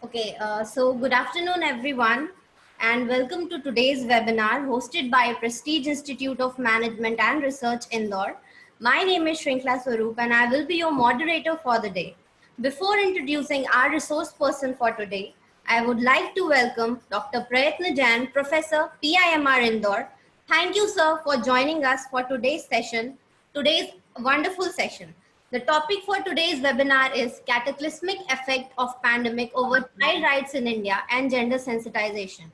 So good afternoon, everyone, and welcome to today's webinar hosted by Prestige Institute of Management and Research, Indore. My name is Shrinkla Swaroop, and I will be your moderator for the day. Before introducing our resource person for today, I would like to welcome Dr. Prayatna Jain, Professor, PIMR Indore. Thank you, sir, for joining us for today's wonderful session. The topic for today's webinar is cataclysmic effect of pandemic over child rights in India and gender sensitization.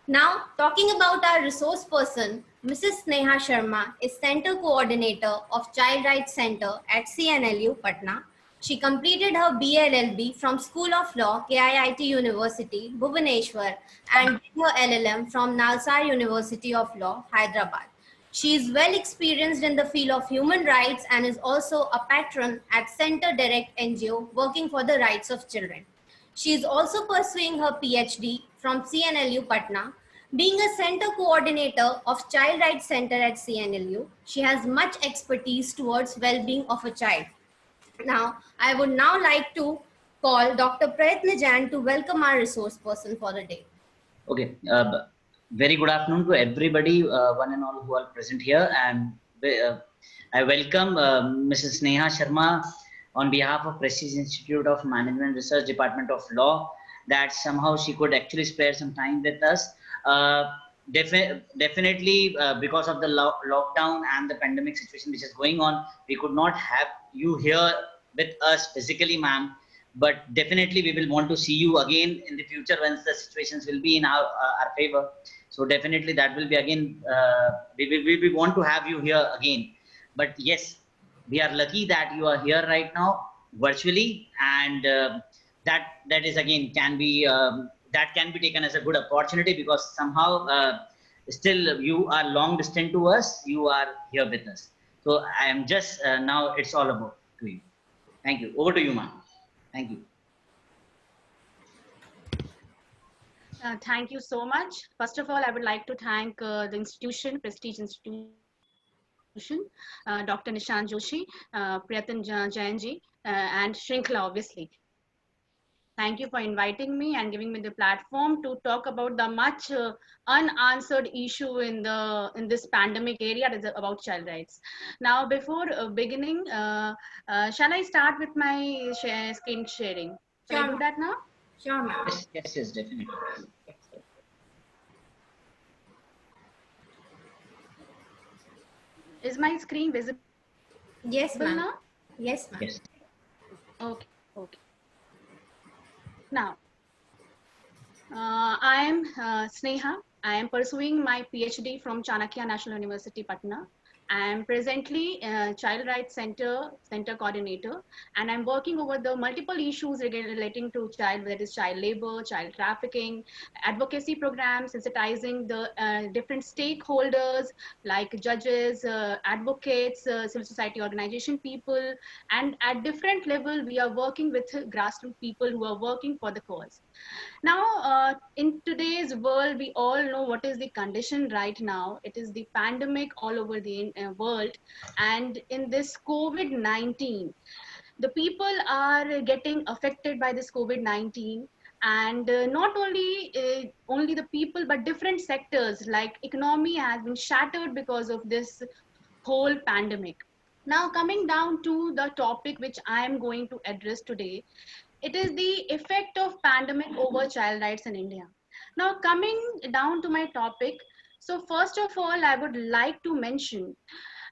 Now, talking about our resource person, Mrs. Sneha Sharma is Center Coordinator of Child Rights Center at CNLU, Patna. She completed her BLLB from School of Law, KIIT University, Bhubaneswar, and did her LLM from Nalsar University of Law, Hyderabad. She is well experienced in the field of human rights and is also a patron at Center Direct NGO working for the rights of children. She is also pursuing her PhD from CNLU Patna. Being a center coordinator of Child Rights Center at CNLU, she has much expertise towards well-being of a child. Now, I would now like to call Dr. Prayatna Jain to welcome our resource person for the day. Okay, very good afternoon to everybody, one and all who are present here, and I welcome Mrs. Sneha Sharma on behalf of Prestige Institute of Management Research, Department of Law, that somehow she could actually spare some time with us. Definitely, because of the lockdown and the pandemic situation which is going on, we could not have you here with us physically, ma'am. But definitely we will want to see you again in the future once the situations will be in our favor. So definitely that will be again, we want to have you here again. But yes, we are lucky that you are here right now virtually, and that is again that can be taken as a good opportunity, because somehow still you are long distant to us, you are here with us. So I am just now it's all about to you. Thank you. Over to you, ma'am. Thank you. Thank you so much. First of all, I would like to thank the institution, Prestige Institution, Dr. Nishan Joshi, Priyatan Jainji, and Shrinkla, obviously. Thank you for inviting me and giving me the platform to talk about the much unanswered issue in this pandemic area, that is about child rights. Now, before beginning, shall I start with my screen sharing? Shall I do that now? Sure, ma'am. Yes, definitely. Is my screen visible? Yes, ma'am. Now? Yes, ma'am. Yes. Okay. Now, I am Sneha. I am pursuing my PhD from Chanakya National University, Patna. I am presently Child Rights Center coordinator, and I'm working over the multiple issues relating to child, that is child labor, child trafficking, advocacy programs, sensitizing the different stakeholders like judges, advocates, civil society organization people, and at different level we are working with grassroots people who are working for the cause. Now, in today's world, we all know what is the condition right now. It is the pandemic all over the world. And in this COVID-19, the people are getting affected by this COVID-19. And not only the people, but different sectors like economy has been shattered because of this whole pandemic. Now, coming down to the topic which I am going to address today, it is the effect of pandemic over child rights in India. Now, coming down to my topic, so first of all, I would like to mention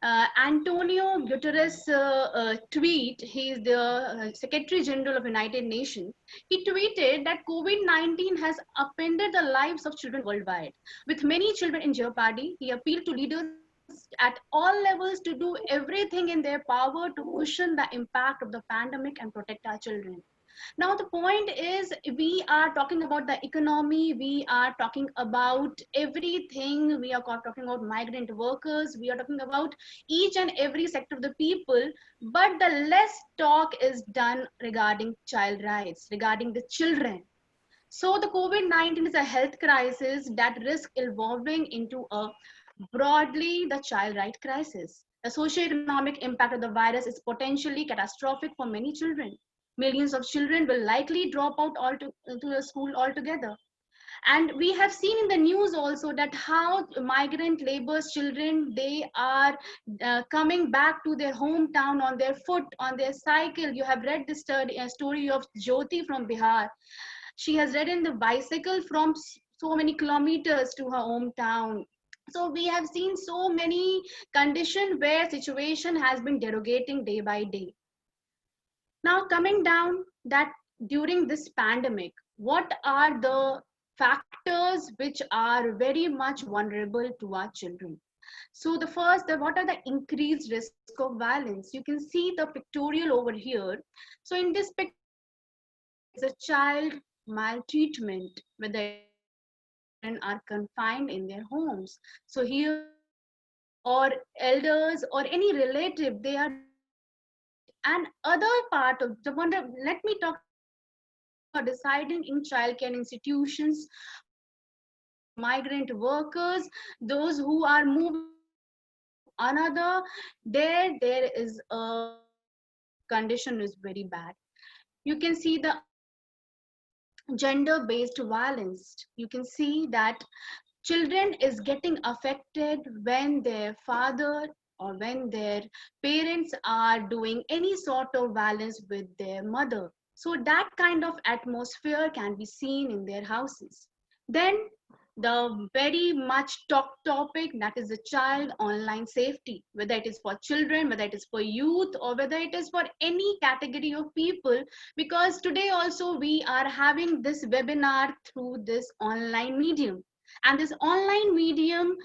Antonio Guterres' tweet. He is the Secretary General of United Nations. He tweeted that COVID-19 has upended the lives of children worldwide. With many children in jeopardy, he appealed to leaders at all levels to do everything in their power to cushion the impact of the pandemic and protect our children. Now, the point is, we are talking about the economy, we are talking about everything, we are talking about migrant workers, we are talking about each and every sector of the people, but the less talk is done regarding child rights, regarding the children. So the COVID-19 is a health crisis that risks evolving into a broadly the child right crisis. The socioeconomic impact of the virus is potentially catastrophic for many children. Millions of children will likely drop out to the school altogether. And we have seen in the news also that how migrant laborers children, they are coming back to their hometown on their foot, on their cycle. You have read the story of Jyoti from Bihar. She has ridden the bicycle from so many kilometers to her hometown. So we have seen so many conditions where situation has been derogating day by day. Now coming down that during this pandemic, what are the factors which are very much vulnerable to our children? So the first, what are the increased risk of violence? You can see the pictorial over here. So in this picture, is a child maltreatment, whether children are confined in their homes. So here, or elders or any relative, they are. And other part of the wonder, let me talk about deciding in childcare institutions, migrant workers, those who are moving another, there is a condition is very bad. You can see the gender based violence. You can see that children is getting affected when their father or when their parents are doing any sort of violence with their mother. So that kind of atmosphere can be seen in their houses. Then the very much talked topic, that is the child online safety, whether it is for children, whether it is for youth, or whether it is for any category of people, because today also we are having this webinar through this online medium. And this online medium,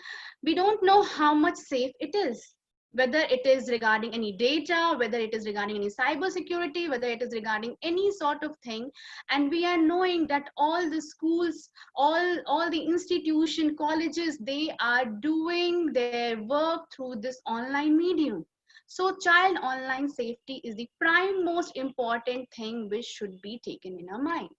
we don't know how much safe it is, whether it is regarding any data, whether it is regarding any cyber security, whether it is regarding any sort of thing. And we are knowing that all the schools, all the institution, colleges, they are doing their work through this online medium. So child online safety is the prime most important thing which should be taken in our mind.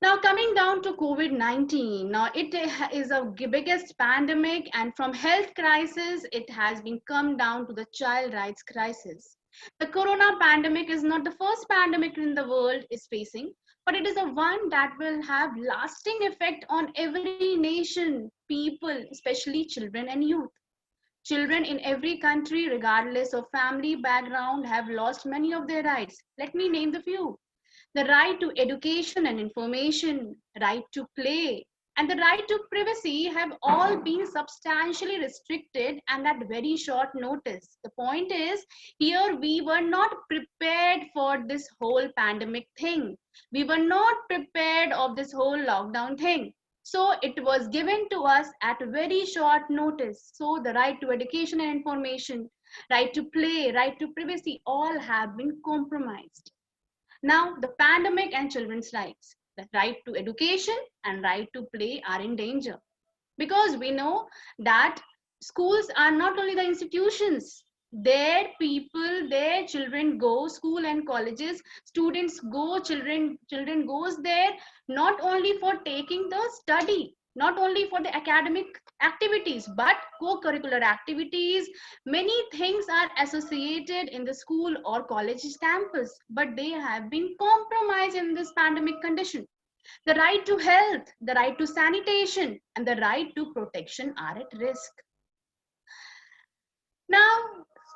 Now coming down to COVID-19, now it is a biggest pandemic, and from health crisis, it has been come down to the child rights crisis. The corona pandemic is not the first pandemic in the world is facing, but it is a one that will have lasting effect on every nation, people, especially children and youth. Children in every country, regardless of family background, have lost many of their rights. Let me name the few: the right to education and information, right to play, and the right to privacy have all been substantially restricted and at very short notice. The point is, here we were not prepared for this whole pandemic thing. We were not prepared of this whole lockdown thing. So it was given to us at very short notice. So the right to education and information, right to play, right to privacy, all have been compromised. Now, the pandemic and children's rights, the right to education and right to play are in danger, because we know that schools are not only the institutions, their people, their children go school and colleges, students go, children goes there not only for taking the study, not only for the academic activities, but co-curricular activities. Many things are associated in the school or college campus, but they have been compromised in this pandemic condition. The right to health, the right to sanitation, and the right to protection are at risk. Now,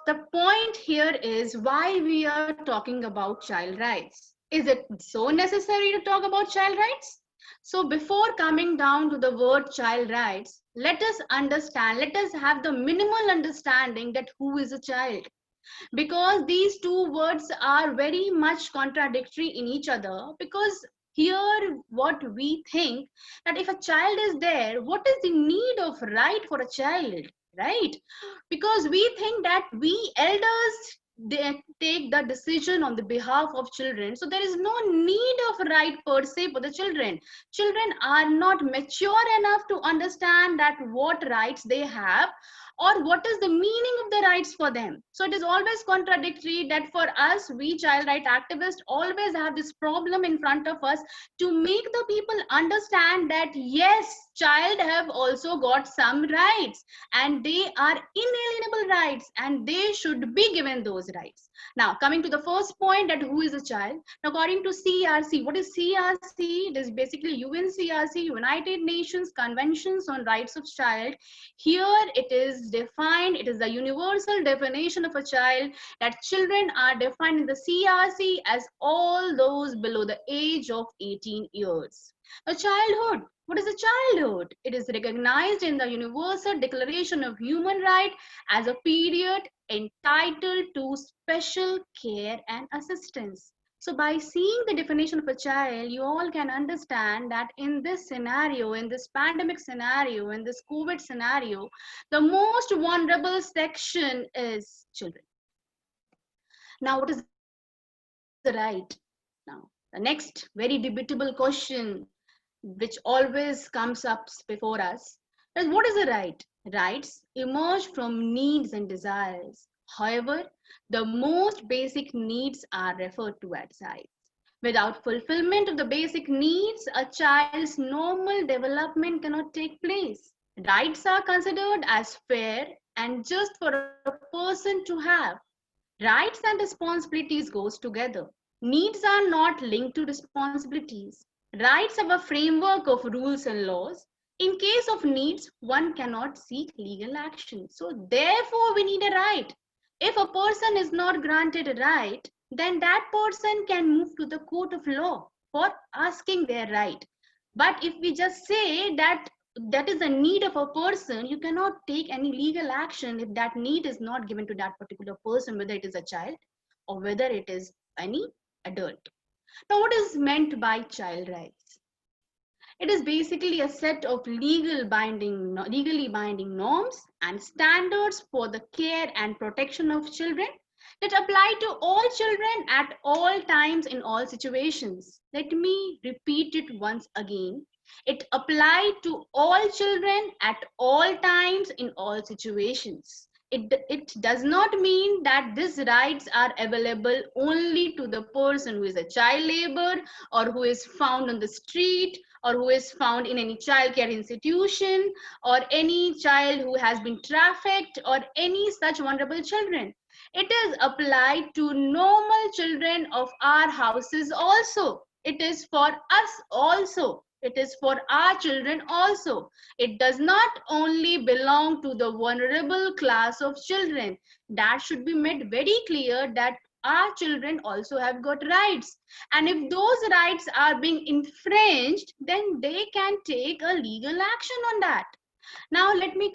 the point here is why we are talking about child rights. Is it so necessary to talk about child rights? So before coming down to the word child rights, let us understand, let us have the minimal understanding that who is a child. Because these two words are very much contradictory in each other, because here what we think that if a child is there, what is the need of right for a child, right? Because we think that we elders, they take the decision on the behalf of children, so there is no need of right per se for the children. Children are not mature enough to understand that what rights they have or what is the meaning of the rights for them. So it is always contradictory that for us, we child right activists always have this problem in front of us to make the people understand that yes, child have also got some rights and they are inalienable rights and they should be given those rights. Now, coming to the first point, that who is a child? According to CRC, what is CRC? It is basically UNCRC, United Nations Conventions on Rights of Child. Here it is defined, it is the universal definition of a child, that children are defined in the CRC as all those below the age of 18 years. A childhood. What is a childhood? It is recognized in the Universal Declaration of Human Rights as a period entitled to special care and assistance. So by seeing the definition of a child, you all can understand that in this scenario, in this pandemic scenario, in this COVID scenario, the most vulnerable section is children. Now, what is the right? Now, the next very debatable question which always comes up before us is, what is a right? Rights emerge from needs and desires. However, the most basic needs are referred to as rights. Without fulfillment of the basic needs, a child's normal development cannot take place. Rights are considered as fair and just for a person to have. Rights and responsibilities goes together. Needs are not linked to responsibilities. Rights have a framework of rules and laws. In case of needs, one cannot seek legal action. So therefore, we need a right. If a person is not granted a right, then that person can move to the court of law for asking their right. But if we just say that that is a need of a person, you cannot take any legal action if that need is not given to that particular person, whether it is a child or whether it is any adult. Now, what is meant by child rights? It is basically a set of legally binding norms and standards for the care and protection of children that apply to all children at all times in all situations. Let me repeat it once again. It applies to all children at all times in all situations. It does not mean that these rights are available only to the person who is a child labor or who is found on the street or who is found in any child care institution or any child who has been trafficked or any such vulnerable children. It is applied to normal children of our houses also. It is for us also. It is for our children also. It does not only belong to the vulnerable class of children. That should be made very clear, that our children also have got rights. And if those rights are being infringed, then they can take a legal action on that. Now let me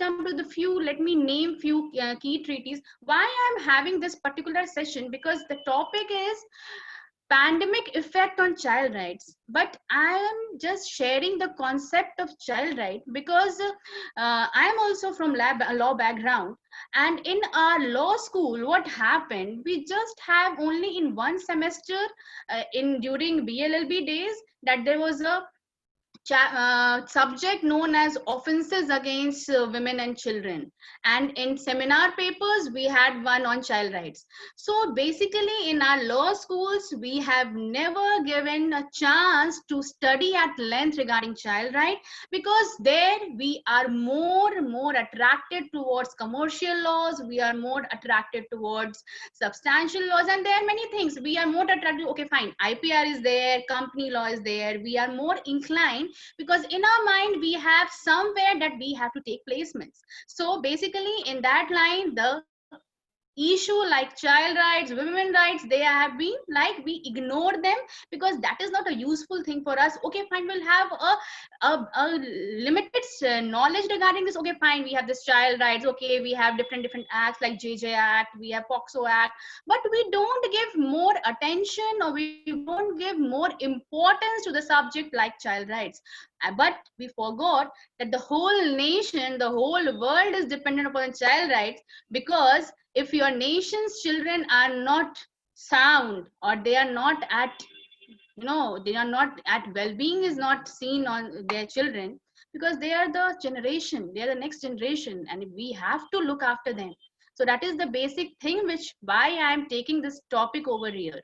name few key treaties. Why I'm having this particular session? Because the topic is pandemic effect on child rights, but I am just sharing the concept of child right because I am also from law background, and in our law school what happened, we just have only in one semester during BLLB days that there was a subject known as offenses against women and children, and in seminar papers we had one on child rights. So basically in our law schools we have never given a chance to study at length regarding child right, because there we are more attracted towards commercial laws, we are more attracted towards substantial laws, and there are many things we are more attracted. Okay, fine, IPR is there, company law is there, we are more inclined because in our mind we have somewhere that we have to take placements. So basically in that line, the issue like child rights, women rights, they have been like we ignore them because that is not a useful thing for us. Okay, fine, we'll have a limited knowledge regarding this. Okay, fine, we have this child rights, okay, we have different acts like JJ Act, we have POXO Act, but we don't give more attention or we don't give more importance to the subject like child rights. But we forgot that the whole nation, the whole world is dependent upon child rights, because if your nation's children are not sound or they are not at they are not at well-being is not seen on their children, because they are the generation, they are the next generation, and we have to look after them. So that is the basic thing which why I am taking this topic over here.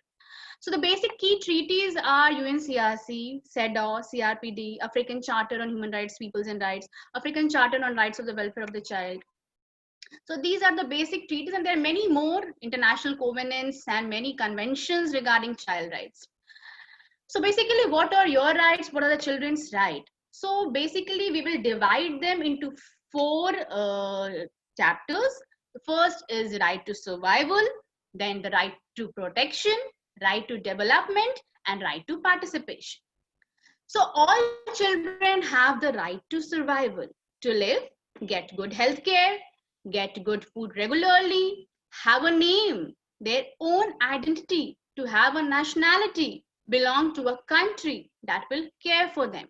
So the basic key treaties are UNCRC, CEDAW, CRPD, African Charter on Human Rights, Peoples and Rights, African Charter on Rights of the Welfare of the Child, So these are the basic treaties, and there are many more international covenants and many conventions regarding child rights. So basically, what are your rights? What are the children's rights? So basically, we will divide them into four chapters. The first is right to survival, then the right to protection, right to development, and right to participation. So all children have the right to survival, to live, get good health care, get good food regularly, have a name, their own identity, to have a nationality, belong to a country that will care for them.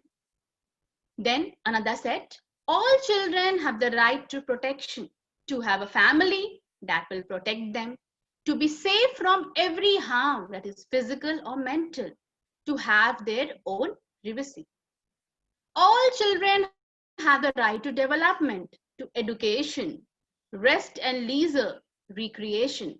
Then another set, all children have the right to protection, to have a family that will protect them, to be safe from every harm that is physical or mental, to have their own privacy. All children have the right to development, to education, rest and leisure, recreation.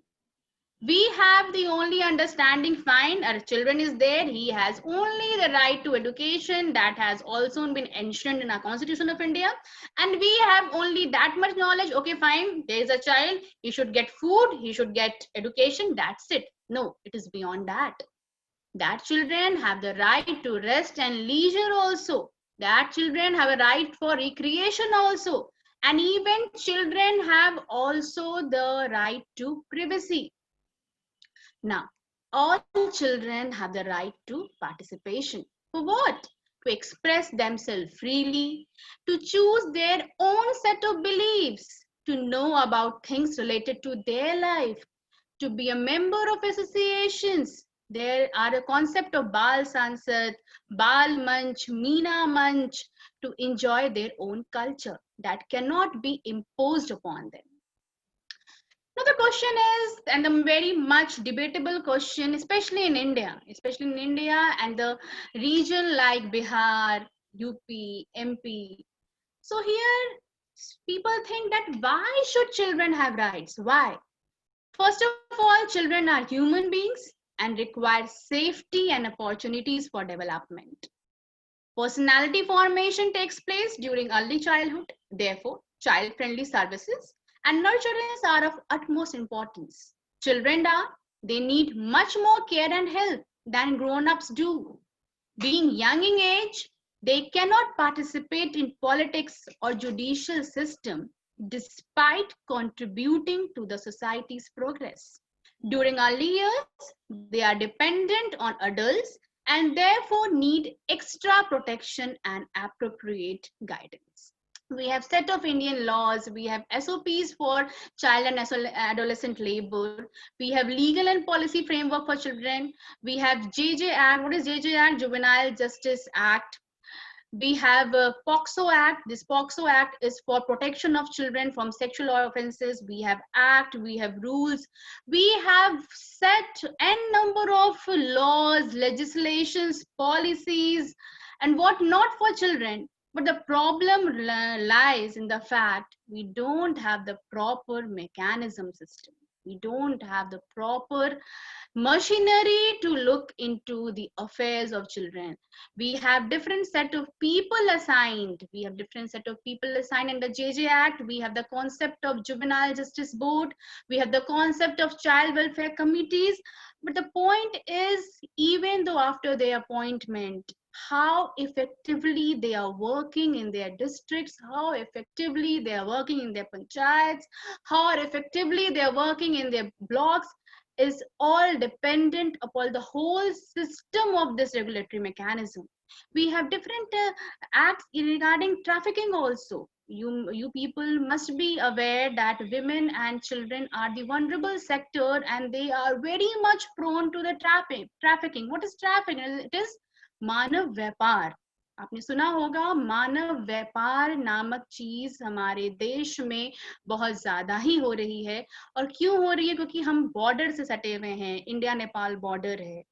We have the only understanding, fine, our children is there, he has only the right to education, that has also been enshrined in our Constitution of India, and we have only that much knowledge. Okay, fine, there is a child, he should get food, he should get education, that's it. No, it is beyond that. That children have the right to rest and leisure also, that children have a right for recreation also, and even children have also the right to privacy. Now, all children have the right to participation. For what? To express themselves freely, to choose their own set of beliefs, to know about things related to their life, to be a member of associations. There are a concept of Bal Sansad, Bal Manch, Meena Manch, to enjoy their own culture that cannot be imposed upon them. Now the question is, and a very much debatable question, especially in India and the region like Bihar, UP, MP. So here people think that why should children have rights? Why? First of all, children are human beings and require safety and opportunities for development. Personality formation takes place during early childhood. Therefore, child-friendly services and nurturance are of utmost importance. Children they need much more care and help than grown-ups do. Being young in age, they cannot participate in politics or judicial system despite contributing to the society's progress. During early years, they are dependent on adults and therefore need extra protection and appropriate guidance. We have set of Indian laws, we have SOPs for child and adolescent labor, we have legal and policy framework for children, we have JJ Act. What is JJ Act? Juvenile Justice Act. We have a POXO Act. This POXO Act is for protection of children from sexual offenses. We have act, we have rules, we have set n number of laws, legislations, policies, and what not for children. But the problem lies in the fact we don't have the proper mechanism system. We don't have the proper machinery to look into the affairs of children. We have different set of people assigned. We have different set of people assigned in the JJ Act. We have the concept of Juvenile Justice Board. We have the concept of child welfare committees. But the point is, even though after their appointment, how effectively they are working in their districts, how effectively they are working in their panchayats, how effectively they are working in their blocks, is all dependent upon the whole system of this regulatory mechanism. We have different acts regarding trafficking also. You people must be aware that women and children are the vulnerable sector and they are very much prone to the trafficking. What is trafficking? It is मानव व्यापार. आपने सुना होगा, मानव व्यापार नामक चीज हमारे देश में बहुत ज्यादा ही हो रही है. और क्यों हो रही है? क्योंकि हम बॉर्डर से सटे हुए हैं, इंडिया नेपाल बॉर्डर है.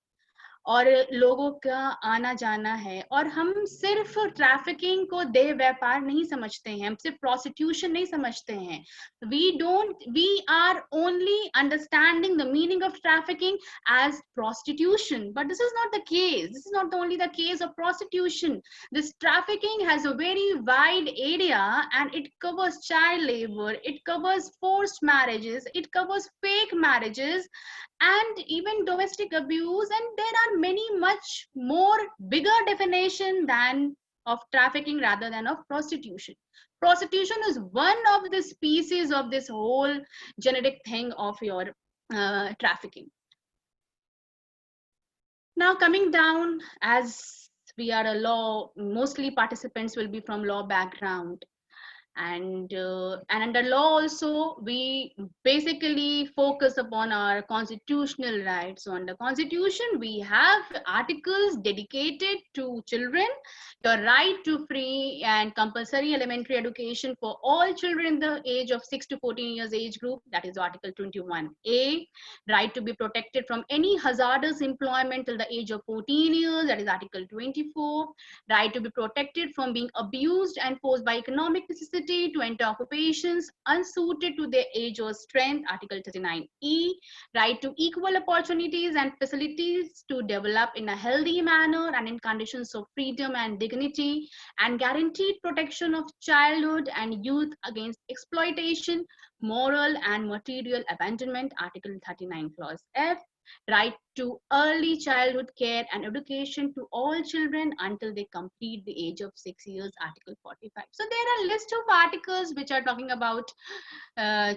और लोगों का आना जाना है, और हम सिर्फ ट्रैफिकिंग को देह व्यापार नहीं समझते हैं, हम सिर्फ प्रोस्टिट्यूशन नहीं समझते हैं. We are only understanding the meaning of trafficking as prostitution, but this is not the case. This is not only the case of prostitution. This trafficking has a very wide area, and it covers child labor, it covers forced marriages, it covers fake marriages, and even domestic abuse, and there are many much more bigger definition than of trafficking rather than of prostitution. Prostitution is one of the species of this whole genetic thing of your trafficking. Now coming down, as we are a law, mostly participants will be from law background, and under law also we basically focus upon our constitutional rights. So under constitution we have articles dedicated to children, the right to free and compulsory elementary education for all children in the age of 6 to 14 years age group, that is article 21A. Right to be protected from any hazardous employment till the age of 14 years, that is article 24. Right to be protected from being abused and forced by economic necessity to enter occupations unsuited to their age or strength, article 39E. Right to equal opportunities and facilities to develop in a healthy manner and in conditions of freedom and dignity, and guaranteed protection of childhood and youth against exploitation, moral and material abandonment, article 39 clause F. Right to early childhood care and education to all children until they complete the age of 6 years, article 45. So there are a list of articles which are talking about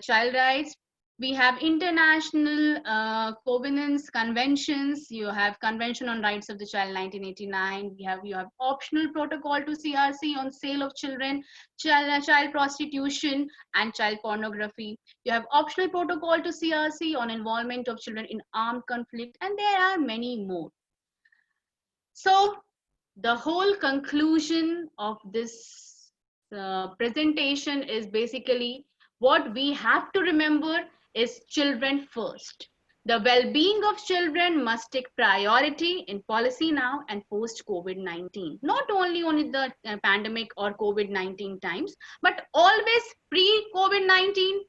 child rights. We have international covenants, conventions. You have Convention on Rights of the Child 1989. You have optional protocol to CRC on sale of children, child prostitution and child pornography. You have optional protocol to CRC on involvement of children in armed conflict, and there are many more. So the whole conclusion of this presentation is basically what we have to remember is children first. The well-being of children must take priority in policy now and post COVID-19. Not only on the pandemic or COVID-19 times, but always pre-COVID-19,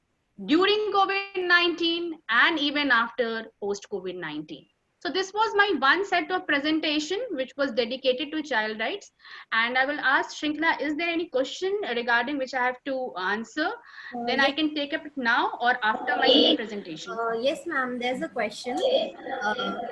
during COVID-19, and even after post-COVID-19. So this was my one set of presentation which was dedicated to child rights. And I will ask Shrinkla, is there any question regarding which I have to answer? Then I can take up it now or after my presentation. Yes, ma'am. There's a question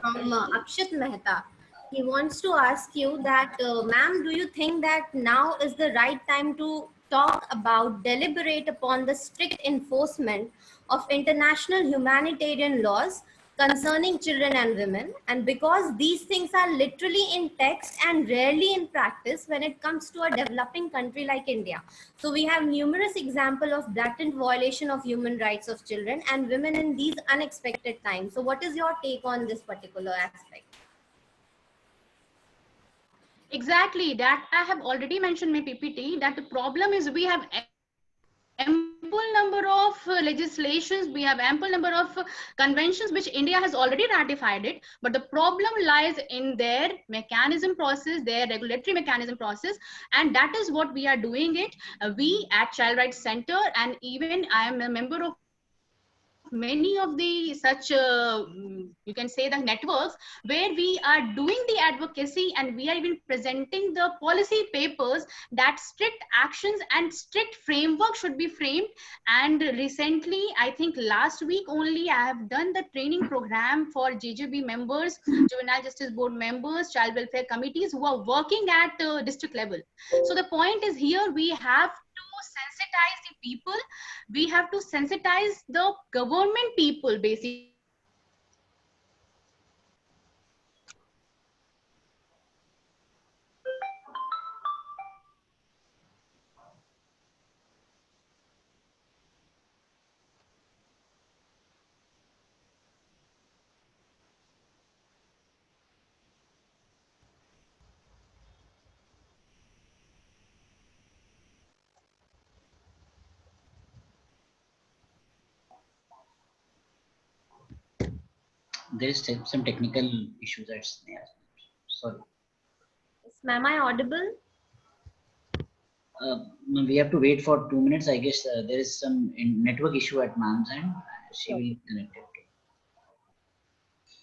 from Akshit Mehta. He wants to ask you that, ma'am, do you think that now is the right time to talk about, deliberate upon the strict enforcement of international humanitarian laws concerning children and women? And because these things are literally in text and rarely in practice when it comes to a developing country like India. So we have numerous examples of blatant violation of human rights of children and women in these unexpected times. So what is your take on this particular aspect? Exactly, that I have already mentioned in my PPT, that the problem is we have ample number of legislations, we have ample number of conventions which India has already ratified it, but the problem lies in their mechanism process, their regulatory mechanism process, and that is what we are doing it. We at Child Rights Center, and even I am a member of many of the such you can say the networks where we are doing the advocacy, and we are even presenting the policy papers that strict actions and strict framework should be framed. And recently, I think last week only, I have done the training program for JJB members, Juvenile Justice Board members, child welfare committees who are working at district level. So the point is here we have sensitize the people, we have to sensitize the government people basically. There is some technical issues at Sneha. Sorry. Yes, ma'am, I audible? We have to wait for 2 minutes. I guess there is some network issue at ma'am's end. She Sure. will connect it.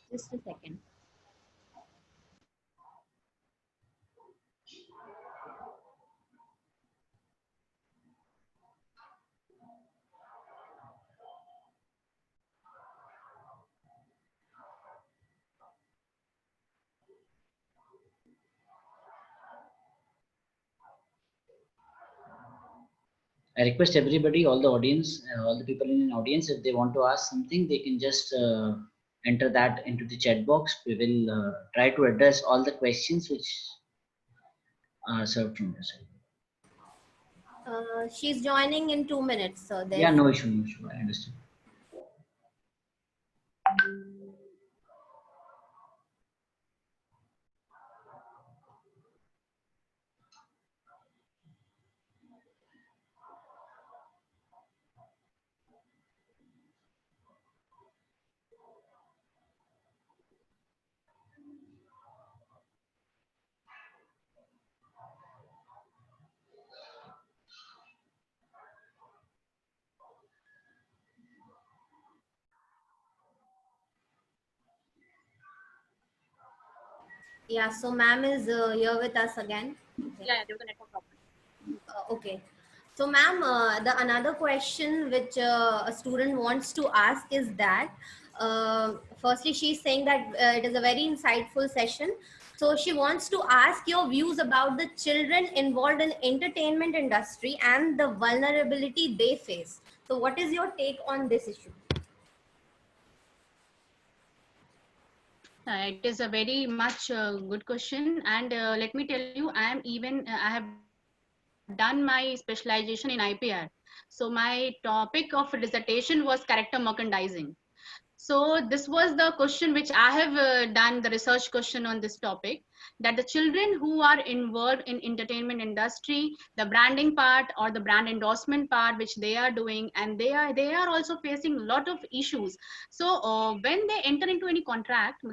Just a second. I request everybody, all the audience, all the people in the audience, if they want to ask something, they can just enter that into the chat box. We will try to address all the questions which are served from your side. She's joining in 2 minutes, so Yeah, there's. no issue, no issue. I understand. Yeah, so ma'am is here with us again. Okay. Yeah, there was a network problem. Okay. So, ma'am, the another question which a student wants to ask is that, firstly, she's saying that it is a very insightful session. So, she wants to ask your views about the children involved in entertainment industry and the vulnerability they face. So, what is your take on this issue? It is a very much good question, and let me tell you, I have done my specialization in IPR. So my topic of dissertation was character merchandising. So this was the question which I have done the research question on this topic, that the children who are involved in entertainment industry, the branding part or the brand endorsement part which they are doing, and they are also facing a lot of issues. So when they enter into any contract,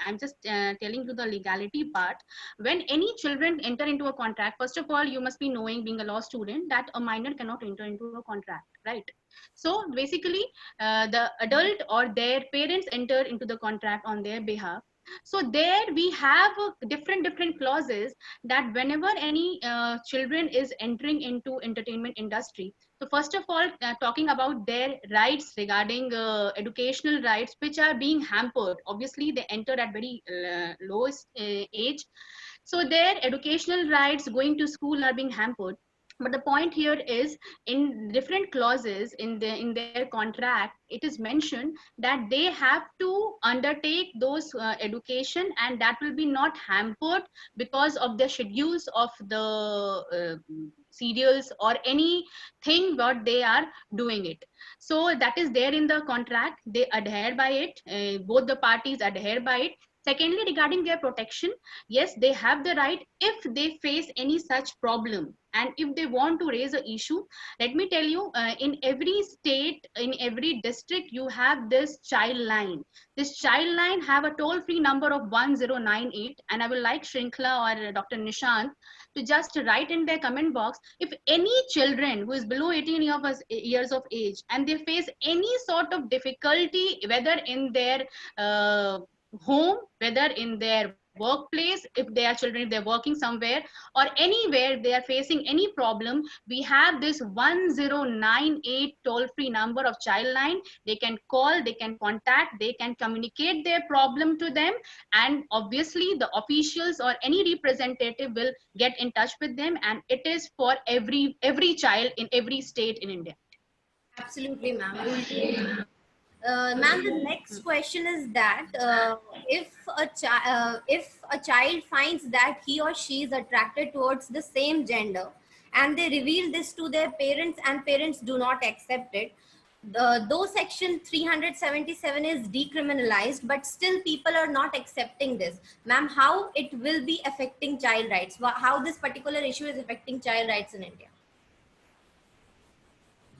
I'm just telling you the legality part. When any children enter into a contract, first of all, you must be knowing, being a law student, that a minor cannot enter into a contract, right? So basically the adult or their parents enter into the contract on their behalf. So there we have different clauses, that whenever any children is entering into entertainment industry, so first of all, talking about their rights regarding educational rights which are being hampered. Obviously they enter at very lowest age, so their educational rights going to school are being hampered. But the point here is, in different clauses in their contract, it is mentioned that they have to undertake those education, and that will be not hampered because of the schedules of the serials or anything what they are doing it. So that is there in the contract, they adhere by it, both the parties adhere by it. Secondly, regarding their protection, yes, they have the right, if they face any such problem and if they want to raise an issue. Let me tell you, in every state, in every district, you have this child line. This child line have a toll free number of 1098, and I will like Shrinkla or Dr. Nishant to just write in their comment box, if any children who is below 18 years of age and they face any sort of difficulty, whether in their home, whether in their workplace, if they are children, if they're working somewhere or anywhere, they are facing any problem, we have this 1098 toll free number of child line. They can call, they can contact, they can communicate their problem to them, and obviously the officials or any representative will get in touch with them, and it is for every child in every state in India. Absolutely, ma'am. Ma'am, the next question is that if a child finds that he or she is attracted towards the same gender, and they reveal this to their parents and parents do not accept it, though section 377 is decriminalized, but still people are not accepting this. Ma'am, how it will be affecting child rights? How this particular issue is affecting child rights in India?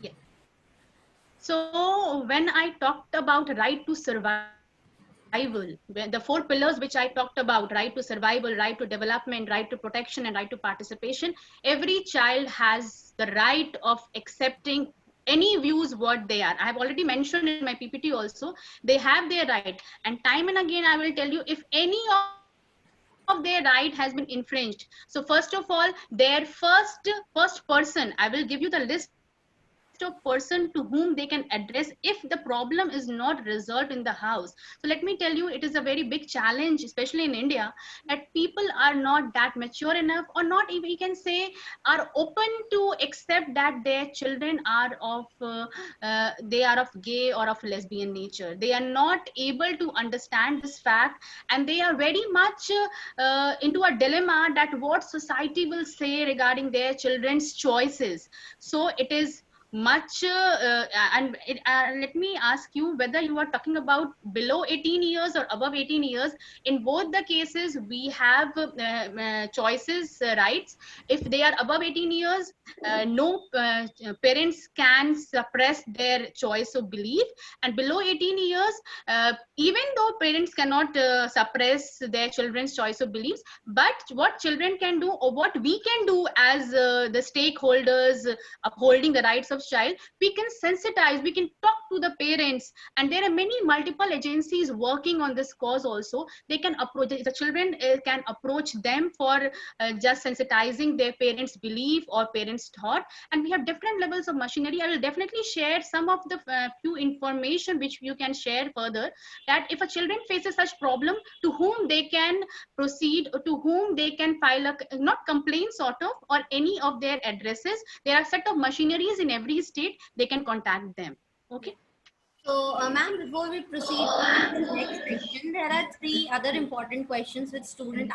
Yeah. So when I talked about right to survive, the 4 pillars which I talked about, right to survival, right to development, right to protection, and right to participation, every child has the right of accepting any views what they are. I have already mentioned in my PPT also, they have their right. And time and again, I will tell you, if any of their right has been infringed. So first of all, their first person, I will give you the list of person to whom they can address if the problem is not resolved in the house. So let me tell you, it is a very big challenge, especially in India, that people are not that mature enough, or not even, you can say, are open to accept that their children are of they are of gay or of lesbian nature. They are not able to understand this fact, and they are very much into a dilemma that what society will say regarding their children's choices. So it is much let me ask you whether you are talking about below 18 years or above 18 years. In both the cases, we have choices, rights. If they are above 18 years, no parents can suppress their choice of belief. And below 18 years, even though parents cannot suppress their children's choice of beliefs, but what children can do, or what we can do as the stakeholders upholding the rights of child, we can sensitize, we can talk to the parents. And there are many multiple agencies working on this cause also. They can approach, the children can approach them for just sensitizing their parents belief or parents thought. And we have different levels of machinery. I will definitely share some of the few information which you can share further, that if a children faces such problem, to whom they can proceed, or to whom they can file a not complaint sort of, or any of their addresses. There are set of machineries in every state, they can contact them. Okay. So, ma'am, before we proceed to the next section, there are 3 other important questions which student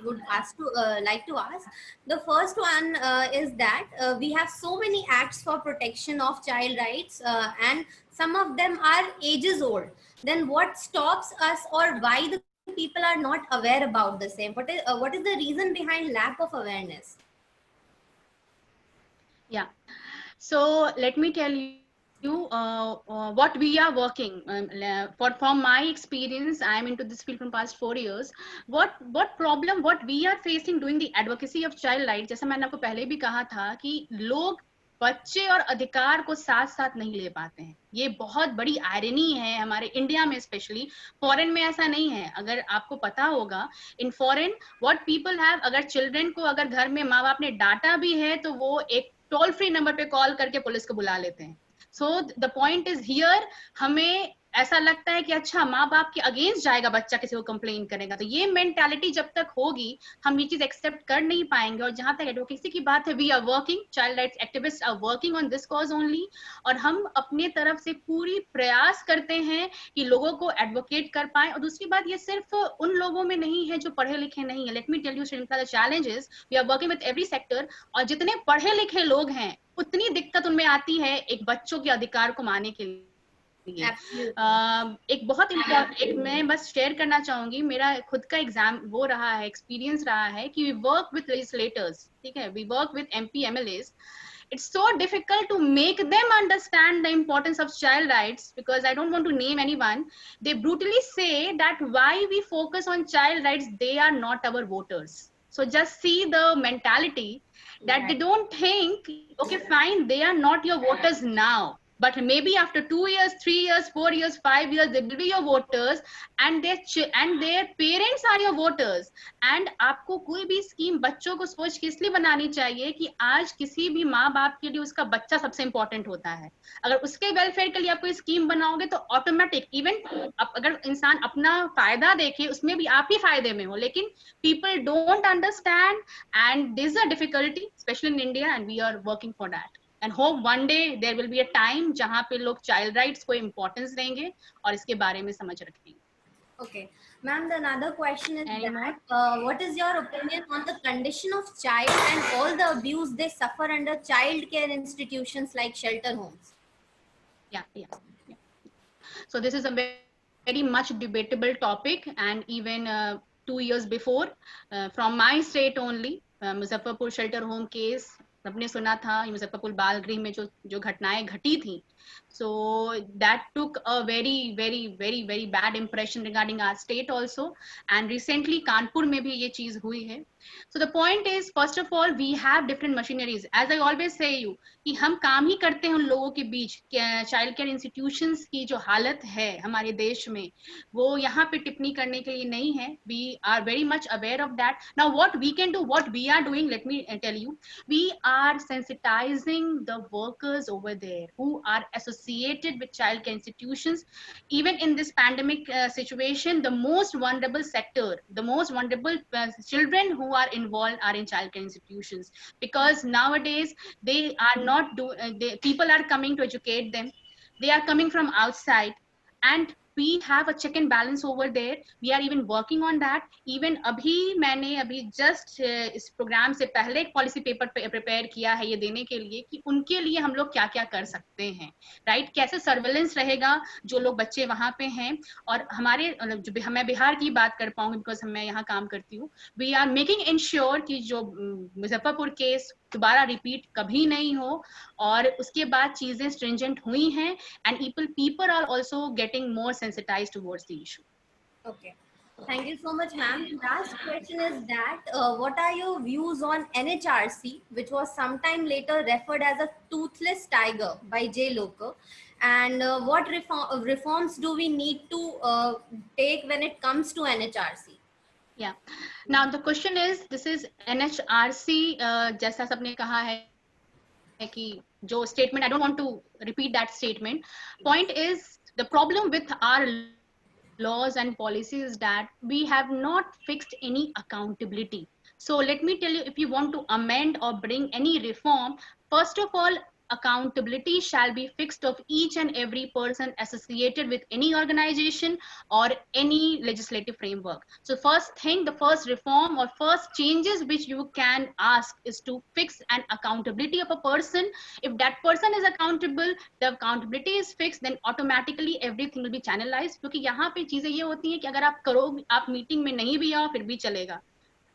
would ask to like to ask. The first one is that we have so many acts for protection of child rights, and some of them are ages old. Then, what stops us, or why the people are not aware about the same? What is the reason behind lack of awareness? Yeah. So let me tell you what we are working from my experience. I am into this field from past 4 years. What problem what we are facing doing the advocacy of child rights, जैसा मैंने आपको पहले भी कहा था कि लोग बच्चे और अधिकार को साथ साथ नहीं ले पाते हैं. ये बहुत बड़ी आयरनी है हमारे इंडिया में, स्पेशली. फॉरेन में ऐसा नहीं है. अगर आपको पता होगा, in foreign what people have, अगर चिल्ड्रन को अगर घर में माँ बाप ने डांटा भी है तो वो एक टोल फ्री नंबर पे कॉल करके पुलिस को बुला लेते हैं. So the point is here, हमें ऐसा लगता है कि अच्छा माँ बाप के अगेंस्ट जाएगा बच्चा, किसी को कंप्लेन करेगा. तो ये मेंटालिटी जब तक होगी, हम ये चीज एक्सेप्ट कर नहीं पाएंगे. और जहां तक एडवोकेसी की बात है, we are working, child rights activist are working on this cause only. और हम अपने तरफ से पूरी प्रयास करते हैं कि लोगों को एडवोकेट कर पाए. और दूसरी बात, ये सिर्फ उन लोगों में नहीं है जो पढ़े लिखे नहीं है. Let me tell you Sri Lanka, the challenges, we are working with every sector. और जितने पढ़े लिखे लोग हैं, उतनी दिक्कत उनमें आती है एक बच्चों के अधिकार को मानने के लिए. एक बहुत एक मैं बस शेयर करना चाहूंगी, मेरा खुद का एग्जाम वो रहा है, एक्सपीरियंस रहा है कि वी वर्क विद लेजिस्लेटर्स. ठीक है, we work with MP MLAs. It's so difficult to make them understand the importance of child rights, because I don't want to name anyone. They brutally say that why we focus on child rights, they are not our voters. So just see the mentality that they don't think, okay, fine, they are not your voters now, but maybe after 2 years, 3 years, 4 years, 5 years, they will be your voters, and their parents are your voters. And आपको कोई भी scheme बच्चों को सोच के इसलिए बनानी चाहिए कि आज किसी भी माँ बाप के लिए उसका बच्चा सबसे इंपॉर्टेंट होता है. अगर उसके वेलफेयर के लिए आप कोई स्कीम बनाओगे तो ऑटोमेटिक, इवन अगर इंसान अपना फायदा देखे, उसमें भी आप ही फायदे में हो. लेकिन people don't understand, and this is a difficulty, especially in India, and we are working for that. And hope one day there will be a time जहाँ पे लोग child rights को importance देंगे और इसके बारे में समझ रखेंगे. Okay, ma'am, the another question is that, what is your opinion on the condition of child and all the abuse they suffer under child care institutions like shelter homes? Yeah. So this is a very much debatable topic, and even 2 years before, from my state only, Muzaffarpur shelter home case, सबने सुना था मुजफ्फरपुर बाल गृह में जो घटनाएं घटी थी. So that took a very bad impression regarding our state also. And recently Kanpur में भी ये चीज हुई है. So the point is, first of all, we have different machineries. As I always say you, कि हम काम ही करते हैं उन लोगों के बीच. चाइल्ड केयर इंस्टीट्यूशंस की जो हालत है हमारे देश में, वो यहाँ पे टिप्पणी करने के लिए नहीं है. We are very much aware of that. Now what we can do, what we are doing, let me tell you, we are sensitizing the workers over there who are associated with child care institutions. Even in this pandemic situation, the most vulnerable sector, the most vulnerable children who are involved are in child care institutions, because nowadays they are not people are coming to educate them. They are coming from outside, and we have a check and balance over there. We are even working on that. Even मैंने अभी just इस programme से पहले एक policy paper prepare किया है ये देने के लिए कि उनके लिए हम लोग क्या क्या कर सकते हैं, राइट? कैसे सर्वेलेंस रहेगा जो लोग बच्चे वहां पे हैं. और हमारे जो मैं बिहार की बात कर पाऊंगी बिकॉज मैं यहाँ काम करती हूँ. वी आर मेकिंग इंश्योर कि जो मुजफ्फरपुर केस दोबारा रिपीट कभी नहीं हो, और उसके बाद चीजें स्ट्रिंजेंट हुई हैं, and people are also getting more sensitized towards the issue. Okay. Thank you so much, ma'am. Last question is that what are your views on NHRC, which was sometime later referred as a toothless tiger by J. Loker, and what reforms do we need to take when it comes to NHRC? Yeah. Now the question is, this is NHRC, जैसा सबने कहा है कि जो statement, I don't want to repeat that statement. Point is, the problem with our laws and policies is that we have not fixed any accountability. So let me tell you, if you want to amend or bring any reform, first of all, accountability shall be fixed of each and every person associated with any organization or any legislative framework. So first thing, the first reform or first changes which you can ask is to fix an accountability of a person. If that person is accountable, the accountability is fixed, then automatically everything will be channelized. क्योंकि यहाँ पे चीजें ये होती हैं कि अगर आप करोगे, आप मीटिंग में नहीं भी आओ फिर भी चलेगा.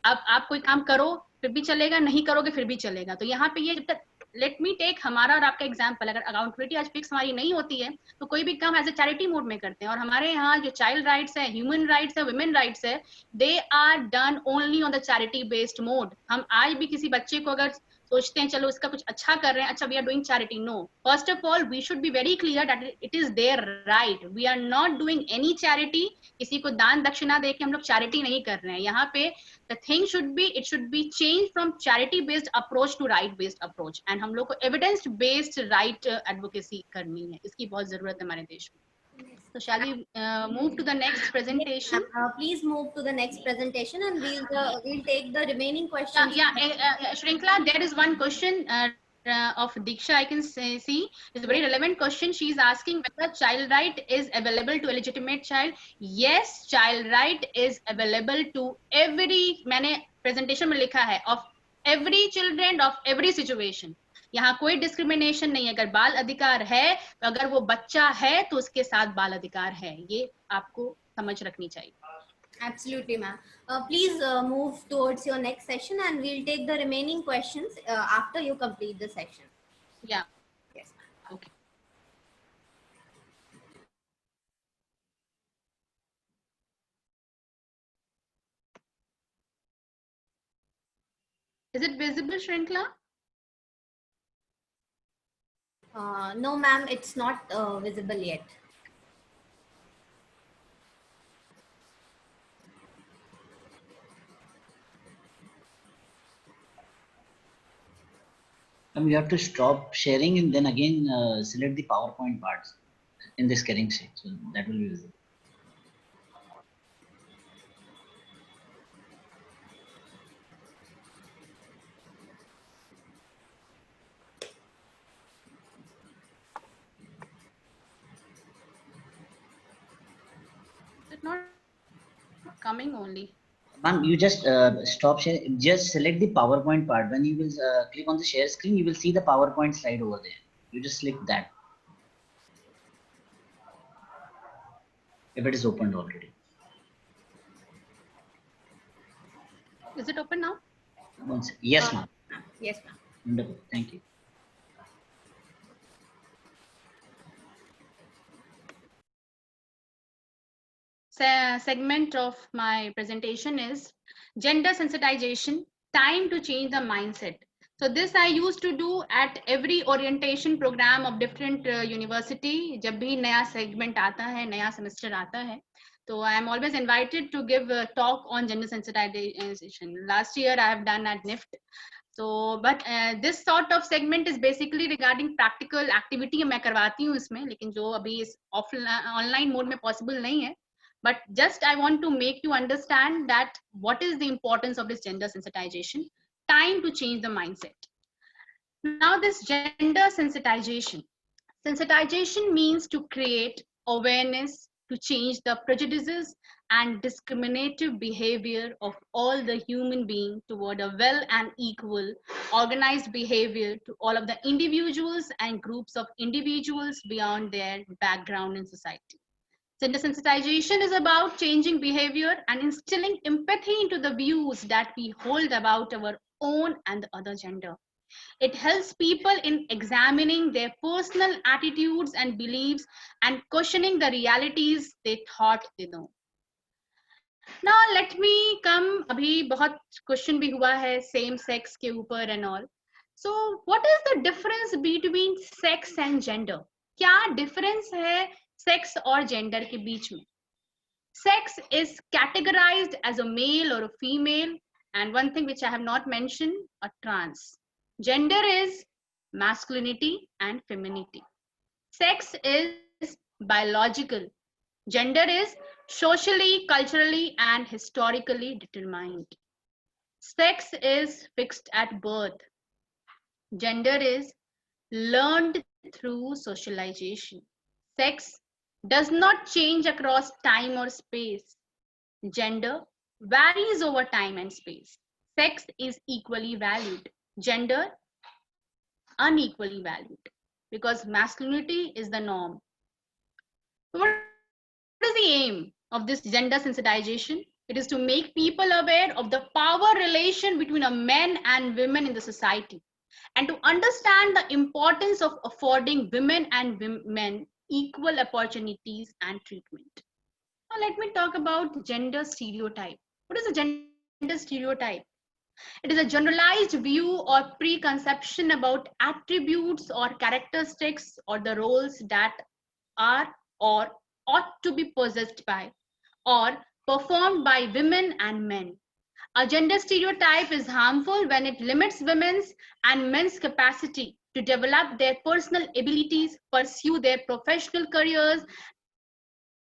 अब आप कोई काम करो फिर भी चलेगा, नहीं करोगे फिर भी चलेगा. तो यहाँ पे ये जब तक, लेट मी टेक हमारा और आपका एग्जांपल, अगर अकाउंटेबिलिटी आज फिक्स हमारी नहीं होती है तो कोई भी काम एज ए चैरिटी मोड में करते हैं. और हमारे यहाँ जो चाइल्ड राइट्स है, ह्यूमन राइट्स है, वुमेन राइट्स है, they are done only on the charity based mode. हम आज भी किसी बच्चे को अगर सोचते हैं चलो इसका कुछ अच्छा कर रहे हैं, अच्छा we are doing charity, no. First of all we should be very clear that it is their right. We are not doing any charity. किसी को दान दक्षिणा दे के हम लोग चैरिटी नहीं कर रहे हैं. यहाँ पे the thing should be, it should be changed from charity based approach to right based approach, and हम लोग को evidence based right advocacy करनी है. इसकी बहुत जरूरत है हमारे देश में. So shall we move to the next presentation? Yes, please move to the next presentation, and we'll take the remaining questions. Shrinkla, there is one question of Diksha I can see. It's a very relevant question. She is asking whether child right is available to a legitimate child. Yes, child right is available to every, मैंने presentation में लिखा है, of every children of every situation. यहाँ कोई discrimination नहीं है. अगर बाल अधिकार है तो अगर वो बच्चा है तो उसके साथ बाल अधिकार है. ये आपको समझ रखनी चाहिए. Absolutely, ma'am. Please move towards your next session, and we'll take the remaining questions after you complete the section. Yeah. Yes. Okay. Is it visible, Shrinkla? No, ma'am, it's not visible yet. You have to stop sharing and then again select the PowerPoint parts in this caring state. So that will be visible. It's not coming only. Ma'am, you just stop sharing. Just select the PowerPoint part. When you will click on the share screen, you will see the PowerPoint slide over there. You just select that. If it is opened already. Is it open now? Yes, ma'am. Yes, ma'am. Wonderful. Thank you. Segment of my presentation is gender sensitization, time to change the mindset. So this I used to do at every orientation program of different university. जब भी नया segment आता है, नया semester आता है, so I am always invited to give a talk on gender sensitization. Last year I have done at NIFT. So, but this sort of segment is basically regarding practical activity मैं करवाती हूँ इसमें, लेकिन जो अभी इस ऑनलाइन मोड में possible नहीं है. But just I want to make you understand that what is the importance of this gender sensitization, time to change the mindset. Now this gender sensitization. Sensitization means to create awareness, to change the prejudices and discriminative behavior of all the human being toward a well and equal organized behavior to all of the individuals and groups of individuals beyond their background in society. Gender sensitization is about changing behavior and instilling empathy into the views that we hold about our own and the other gender. It helps people in examining their personal attitudes and beliefs and questioning the realities they thought they know. Now let me come, अभी बहुत question भी हुआ है same sex के ऊपर and all. So what is the difference between sex and gender? क्या difference है sex और gender के बीच में? Sex is categorized as a male or a female, and one thing which I have not mentioned, a trans. Gender is masculinity and femininity. Sex is biological. Gender is socially, culturally, and historically determined. Sex is fixed at birth. Gender is learned through socialization. Sex does not change across time or space. Gender varies over time and space. Sex is equally valued. Gender unequally valued because masculinity is the norm. What is the aim of this gender sensitization? It is to make people aware of the power relation between a men and women in the society and to understand the importance of affording women and men equal opportunities and treatment. Now let me talk about gender stereotype. What is a gender stereotype? It is a generalized view or preconception about attributes or characteristics or the roles that are or ought to be possessed by or performed by women and men. A gender stereotype is harmful when it limits women's and men's capacity to develop their personal abilities, pursue their professional careers,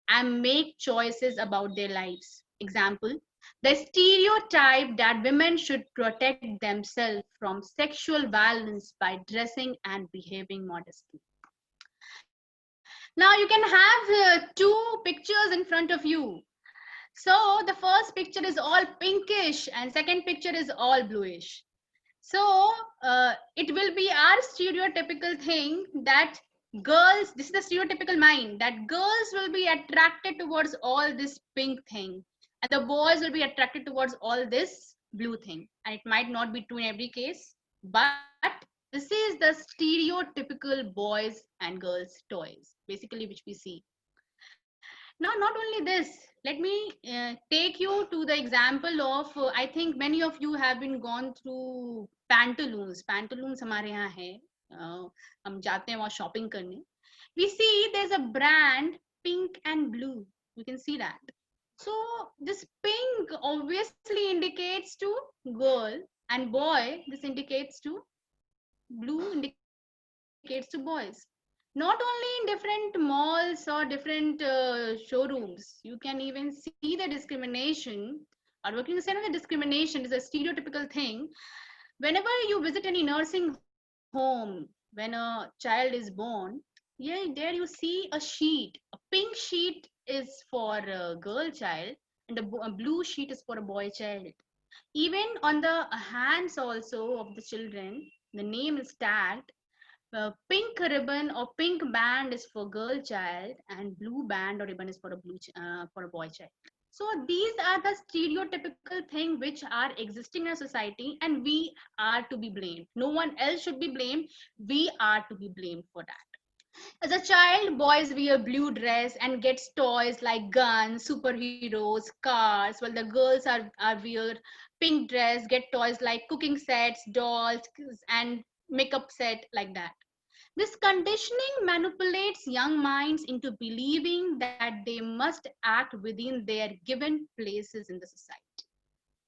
and make choices about their lives. Example, the stereotype that women should protect themselves from sexual violence by dressing and behaving modestly. Now you can have two pictures in front of you. So the first picture is all pinkish and second picture is all bluish. So it will be our stereotypical thing that girls, this is the stereotypical mind, that girls will be attracted towards all this pink thing and the boys will be attracted towards all this blue thing. And it might not be true in every case, but this is the stereotypical boys and girls toys, basically, which we see. Now, not only this, let me take you to the example of, I think many of you have been gone through pantaloons. Pantaloons हमारे यहाँ है, हम जाते हैं वहाँ shopping करने. We see there's a brand pink and blue. You can see that. So this pink obviously indicates to girl and boy. This indicates to blue indicates to boys. Not only in different malls or different showrooms, you can even see the discrimination. Or working saying the discrimination is a stereotypical thing. Whenever you visit any nursing home, when a child is born, yeah, there you see a sheet. A pink sheet is for a girl child, and a blue sheet is for a boy child. Even on the hands also of the children, the name is tagged. Pink ribbon or pink band is for girl child and blue band or ribbon is for a for a boy child. So these are the stereotypical things which are existing in a society, and we are to be blamed. No one else should be blamed. We are to be blamed for that. As a child, boys wear blue dress and gets toys like guns, superheroes, cars, while the girls are wear pink dress, get toys like cooking sets, dolls, and makeup set like that. This conditioning manipulates young minds into believing that they must act within their given places in the society.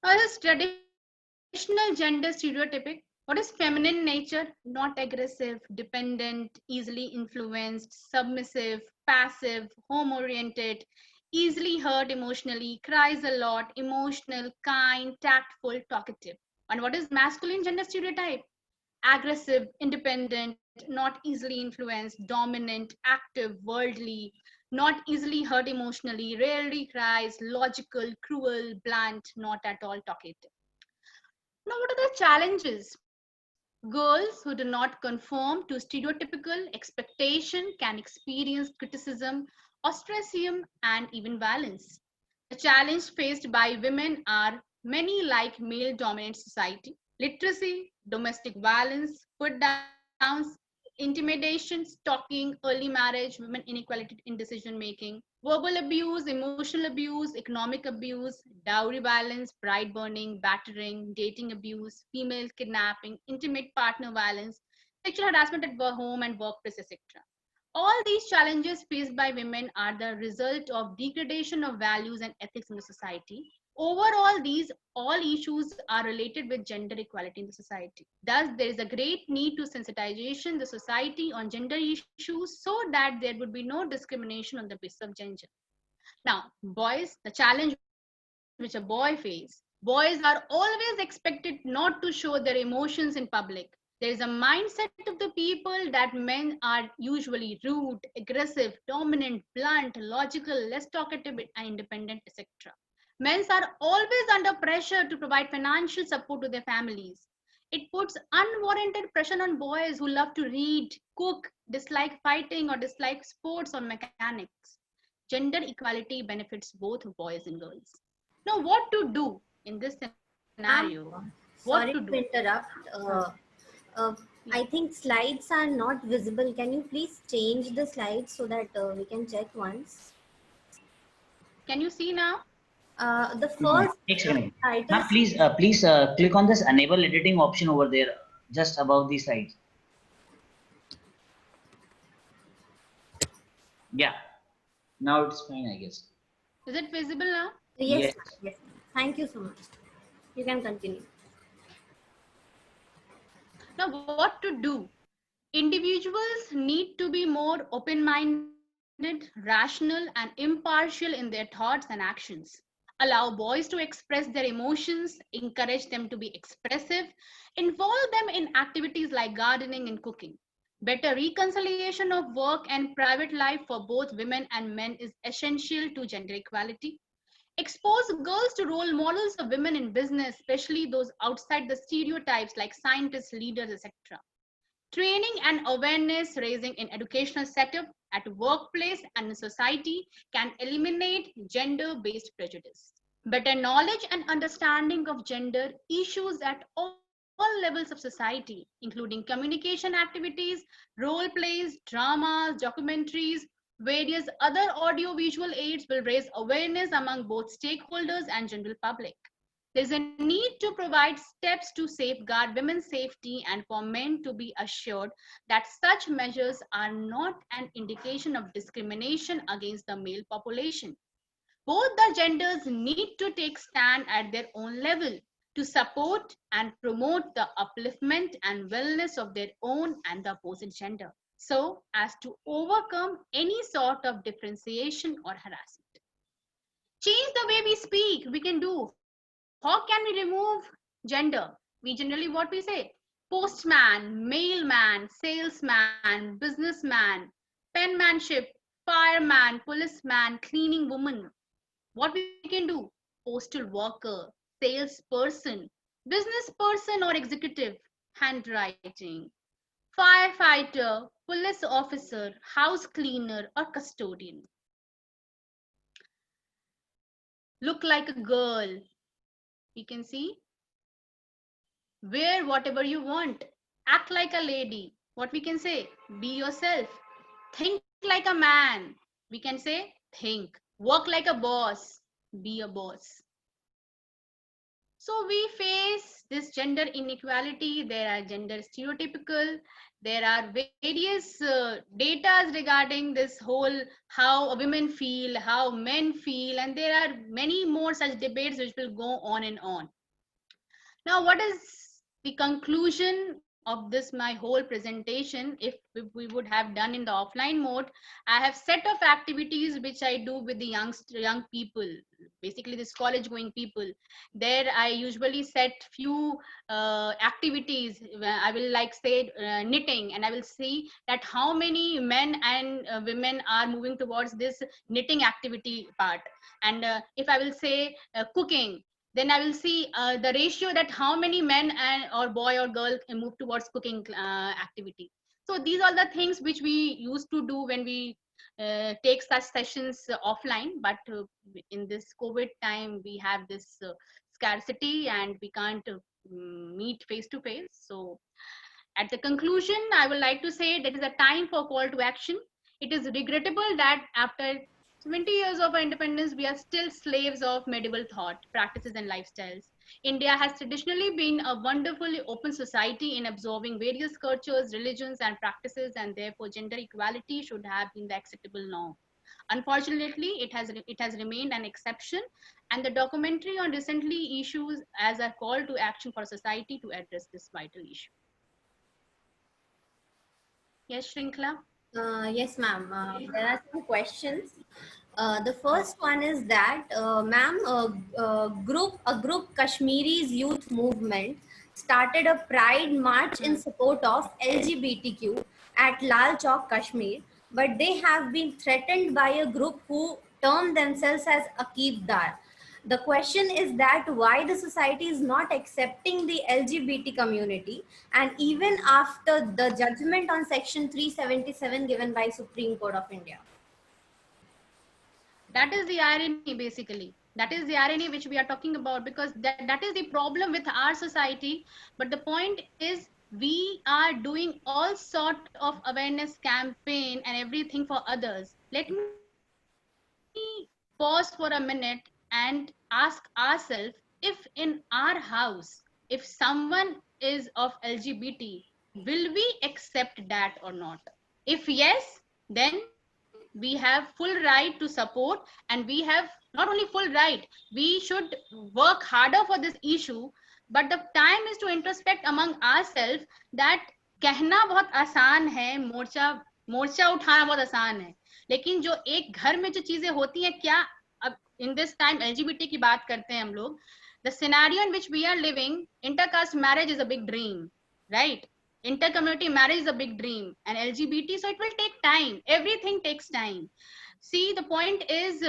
Now, this traditional gender stereotypic. What is feminine nature? Not aggressive, dependent, easily influenced, submissive, passive, home oriented, easily hurt emotionally, cries a lot, emotional, kind, tactful, talkative. And what is masculine gender stereotype? Aggressive, independent, not easily influenced, dominant, active, worldly, not easily hurt emotionally, rarely cries, logical, cruel, blunt, not at all talkative. Now, what are the challenges? Girls who do not conform to stereotypical expectation can experience criticism, ostracism, and even violence. The challenge faced by women are many like male dominant society: literacy, domestic violence, put downs, intimidation, stalking, early marriage, women inequality in decision making, verbal abuse, emotional abuse, economic abuse, dowry violence, bride burning, battering, dating abuse, female kidnapping, intimate partner violence, sexual harassment at home and workplace, etc. All these challenges faced by women are the result of degradation of values and ethics in the society. Overall, these all issues are related with gender equality in the society. Thus, there is a great need to sensitization the society on gender issues so that there would be no discrimination on the basis of gender. Now, boys, the challenge which a boy face. Boys are always expected not to show their emotions in public. There is a mindset of the people that men are usually rude, aggressive, dominant, blunt, logical, less talkative, and independent, etc. Men are always under pressure to provide financial support to their families. It puts unwarranted pressure on boys who love to read, cook, dislike fighting, or dislike sports or mechanics. Gender equality benefits both boys and girls. Now, what to do in this scenario? Ma'am, What to do? sorry to interrupt. Uh, Yeah. I think slides are not visible. Can you please change the slides so that we can check once? Can you see now? The No, first एक second. title. Ma'am, please click on this enable editing option over there, just above the slides. Yeah, now it's fine, I guess. Is it visible now? Yes, Yes. ma'am. Yes, ma'am. Thank you so much. You can continue. Now, what to do? Individuals need to be more open minded, rational, and impartial in their thoughts and actions. Allow boys to express their emotions, encourage them to be expressive, involve them in activities like gardening and cooking. Better reconciliation of work and private life for both women and men is essential to gender equality. Expose girls to role models of women in business, especially those outside the stereotypes like scientists, leaders, etc. Training and awareness raising in educational setup, at workplace and in society can eliminate gender-based prejudice. Better knowledge and understanding of gender issues at all levels of society, including communication activities, role plays, dramas, documentaries, various other audio-visual aids will raise awareness among both stakeholders and general public. There is a need to provide steps to safeguard women's safety and for men to be assured that such measures are not an indication of discrimination against the male population. Both the genders need to take stand at their own level to support and promote the upliftment and wellness of their own and the opposite gender, so as to overcome any sort of differentiation or harassment. Change the way we speak, we can do. How can we remove gender? We generally what we say: postman, mailman, salesman, businessman, penmanship, fireman, policeman, cleaning woman. What we can do: postal worker, salesperson, business person or executive, handwriting, firefighter, police officer, house cleaner or custodian. look like a girl. You can see, wear whatever you want, act like a lady. What we can say, be yourself, think like a man. We can say, think, work like a boss, be a boss. So we face this gender inequality. There are gender stereotypical. There are various data regarding this whole how women feel, how men feel, and there are many more such debates which will go on and on. Now, what is the conclusion of this my whole presentation? If we would have done in the offline mode, I have set of activities which I do with the young people, basically this college going people. There I usually set few activities. I will like say knitting, and I will see that how many men and women are moving towards this knitting activity part. And if I will say cooking, then I will see the ratio that how many men and or boy or girl can move towards cooking activity. So these are the things which we used to do when we take such sessions offline. But in this COVID time, we have this scarcity and we can't meet face to face. So at the conclusion, I would like to say that is a time for call to action. It is regrettable that after 20 years of our independence, we are still slaves of medieval thought, practices, and lifestyles. India has traditionally been a wonderfully open society in absorbing various cultures, religions, and practices, and therefore gender equality should have been the acceptable norm. Unfortunately, it has remained an exception, and the documentary on recently issues as a call to action for society to address this vital issue. Yes, Shrinkla. Yes, ma'am. There are some questions. The first one is that, ma'am, a group Kashmiri's youth movement started a pride march in support of LGBTQ at Lal Chowk, Kashmir, but they have been threatened by a group who term themselves as Akibdar. The question is that why the society is not accepting the LGBT community, and even after the judgment on section 377 given by Supreme Court of India. That is the irony, basically. That is the irony which we are talking about, because that is the problem with our society. But the point is, we are doing all sort of awareness campaign and everything for others. Let me pause for a minute and ask ourselves, if in our house, if someone is of LGBT, will we accept that or not? If yes, then we have full right to support, and we have not only full right, we should work harder for this issue. But the time is to introspect among ourselves that कहना बहुत आसान है, मोर्चा मोर्चा उठाना बहुत आसान है, लेकिन जो एक घर में जो चीजें होती हैं, क्या अब इन दिस टाइम एलजीबीटी की बात करते हैं हम लोग, the scenario in which we are living, intercaste marriage is a big dream, right? Intercommunity marriage is a big dream, and LGBT, so it will take time. Everything takes time. See, the point is,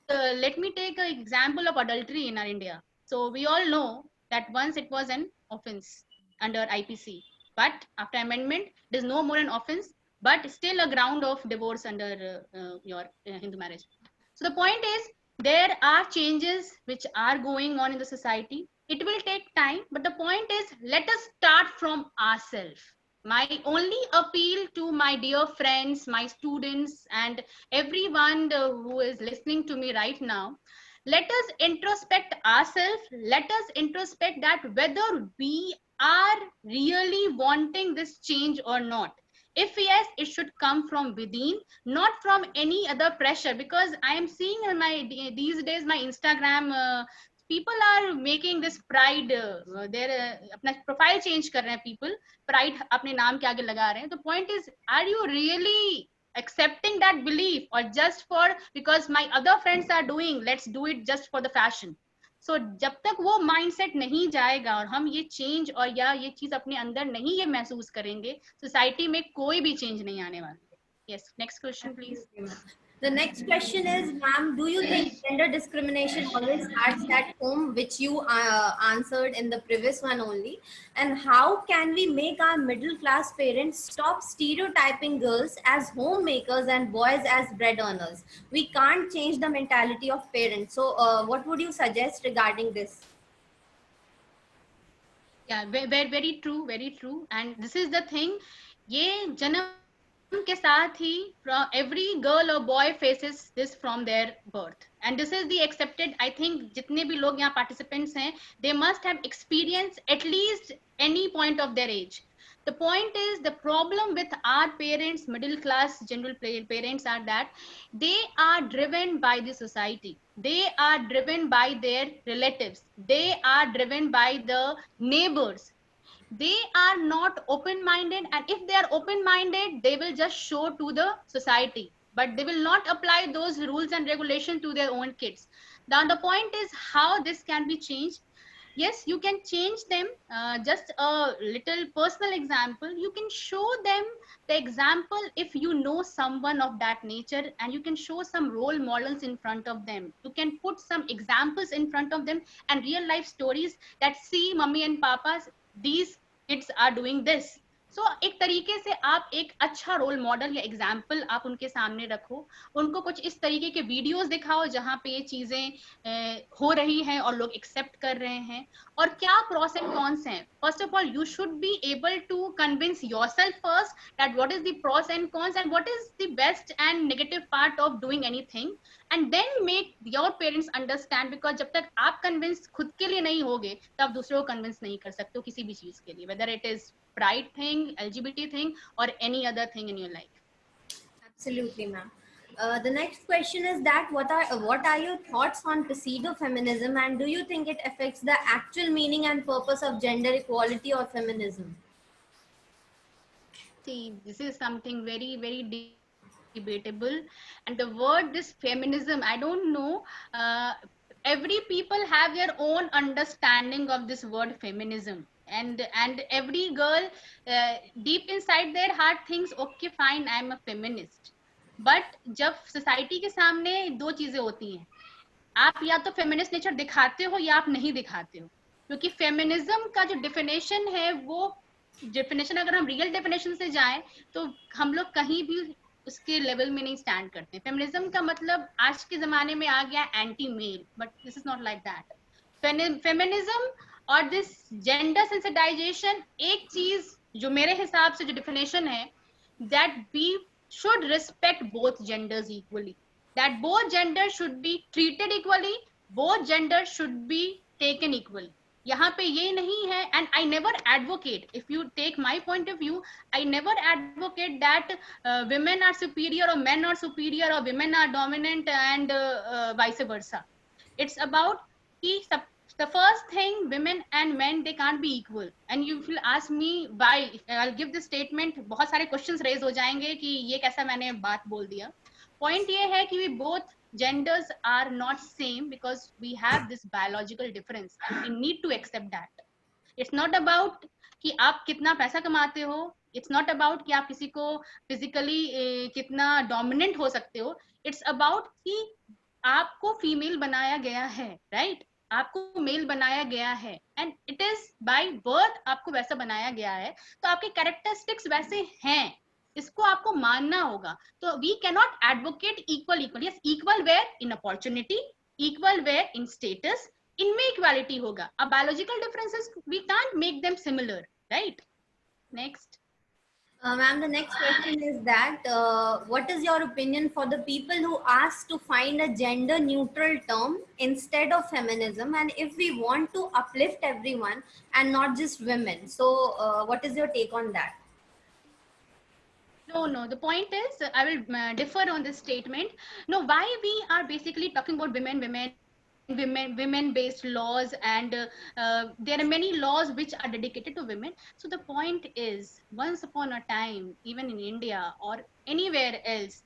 let me take an example of adultery in our India. So we all know that once it was an offense under IPC, but after amendment, it is no more an offense, but still a ground of divorce under your Hindu marriage. So the point is, there are changes which are going on in the society. It will take time, but the point is, let us start from ourselves. My only appeal to my dear friends, my students, and everyone who is listening to me right now, let us introspect ourselves. Let us introspect that whether we are really wanting this change or not. If yes, it should come from within, not from any other pressure. Because I am seeing in my these days my Instagram, people are making this pride, their अपना profile change कर रहे हैं people, pride अपने नाम के आगे लगा रहे हैं. The point is, are you really accepting that belief, or just for because my other friends are doing, let's do it just for the fashion? So जब तक वो mindset नहीं जाएगा और हम ये change और या ये चीज अपने अंदर नहीं ये महसूस करेंगे, society में कोई भी change नहीं आने वाला है. Yes, next question please. The next question is, ma'am, do you think gender discrimination always starts at home, which you answered in the previous one only? And how can we make our middle class parents stop stereotyping girls as homemakers and boys as bread earners? We can't change the mentality of parents. So, what would you suggest regarding this? Yeah, very true, very true. And this is the thing. ये जन्म के साथ ही every girl or boy faces this from their birth, and this is the accepted. I think जितने भी लोग यहाँ participants हैं, they must have experienced at least any point of their age. The point is, the problem with our parents, middle class general parents, are that they are driven by the society, they are driven by their relatives, they are driven by the neighbors. They are not open minded, and if they are open minded, they will just show to the society, but they will not apply those rules and regulations to their own kids. Now the point is how this can be changed. Yes, you can change them. Just a little personal example, you can show them the example. If you know someone of that nature, and you can show some role models in front of them, you can put some examples in front of them and real life stories that, see, mummy and papas, these kids are doing this. So एक तरीके से आप एक अच्छा role model या example आप उनके सामने रखो, उनको कुछ इस तरीके के वीडियोस दिखाओ जहाँ पे ये चीजें हो रही हैं और लोग एक्सेप्ट कर रहे हैं, और क्या प्रॉस एंड कॉन्स हैं. First of all, you should be able to convince yourself first that what is the pros and cons and what is the best and negative part of doing anything, and then make your parents understand, because जब तक आप convince खुद के लिए नहीं होगे, तब दूसरों को कन्विंस नहीं कर सकते हो किसी भी चीज के लिए, whether it is pride thing, LGBT thing, or any other thing in your life. Absolutely, ma'am. The next question is that what are your thoughts on pseudo feminism, and do you think it affects the actual meaning and purpose of gender equality or feminism? See, this is something very debatable, and the word this feminism, I don't know. Every people have their own understanding of this word feminism, and every girl deep inside their heart thinks, okay, fine, I am a feminist. But जब society के सामने दो चीजें होती हैं, आप या तो फेमिनिस्ट नेचर दिखाते हो या आप नहीं दिखाते हो, क्योंकि फेमिनिज्म का जो डेफिनेशन है, वो डेफिनेशन अगर हम रियल डेफिनेशन से जाएं तो हम लोग कहीं भी उसके लेवल में नहीं स्टैंड करते. फेमिनिज्म का मतलब आज के जमाने में आ गया anti male, but this is not like that. Feminism और दिस जेंडर सेंसिटाइजेशन, एक चीज जो मेरे हिसाब से जो डेफिनेशन है, that we should respect both genders equally, that both genders should be treated equally, both genders should be taken equally. यहाँ पे ये नहीं है, and I never advocate, if you take my point of view, I never advocate that women are superior or men are superior or women are dominant and vice versa. It's about the first thing, women and men, they can't be equal. And you will ask me why, I'll give this statement, बहुत सारे questions raise हो जाएंगे कि ये कैसा मैंने बात बोल दिया. Point ये है कि we both genders are not same because we have this biological difference and we need to accept that. It's not about कि आप कितना पैसा कमाते हो, it's not about कि आप किसी को physically कितना dominant हो सकते हो, it's about कि आपको फीमेल बनाया गया है, right? आपको मेल बनाया गया है, and it is by birth आपको वैसा बनाया गया है, तो आपके characteristics वैसे हैं, इसको आपको मानना होगा. तो we cannot advocate equal, yes, equal where in opportunity, equal where in status, इनमें इक्वालिटी होगा. अब biological differences we can't make them similar, right? Next. Ma'am, the next question is that what is your opinion for the people who ask to find a gender neutral term instead of feminism, and if we want to uplift everyone and not just women, so what is your take on that? No, the point is, I will differ on this statement. No, why we are basically talking about women based laws, and there are many laws which are dedicated to women. So the point is, once upon a time, even in India or anywhere else,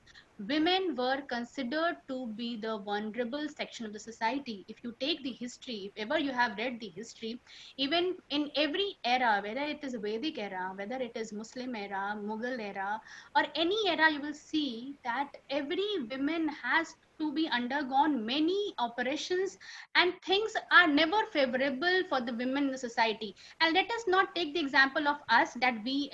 women were considered to be the vulnerable section of the society. If you take the history, if ever you have read the history, even in every era, whether it is Vedic era, whether it is Muslim era, Mughal era, or any era, you will see that every woman has to be undergone many operations, and things are never favorable for the women in the society. And let us not take the example of us, that we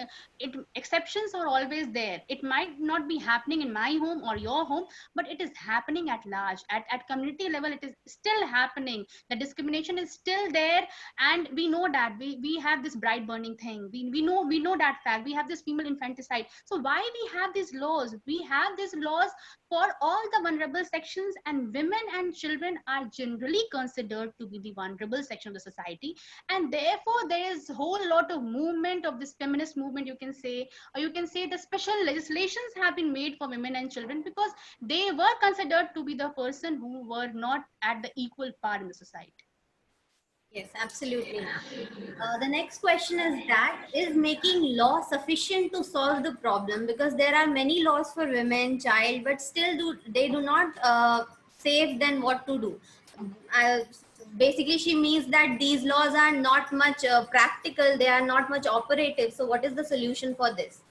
exceptions are always there. It might not be happening in my home or your home, but it is happening at large, at community level. It is still happening. The discrimination is still there, and we know that we have this bright burning thing. We know that fact. We have this female infanticide. So why we have these laws? We have these laws for all the vulnerable sections, and women and children are generally considered to be the vulnerable section of the society. And therefore there is a whole lot of movement of this feminist movement, you can say, or you can say the special legislations have been made for women and children, because they were considered to be the person who were not at the equal part in the society. Yes, absolutely. The next question is that is making law sufficient to solve the problem, because there are many laws for women, child, but still they do not say then what to do. Uh, Basically, she means that these laws are not much practical; they are not much operative. So, what is the solution for this?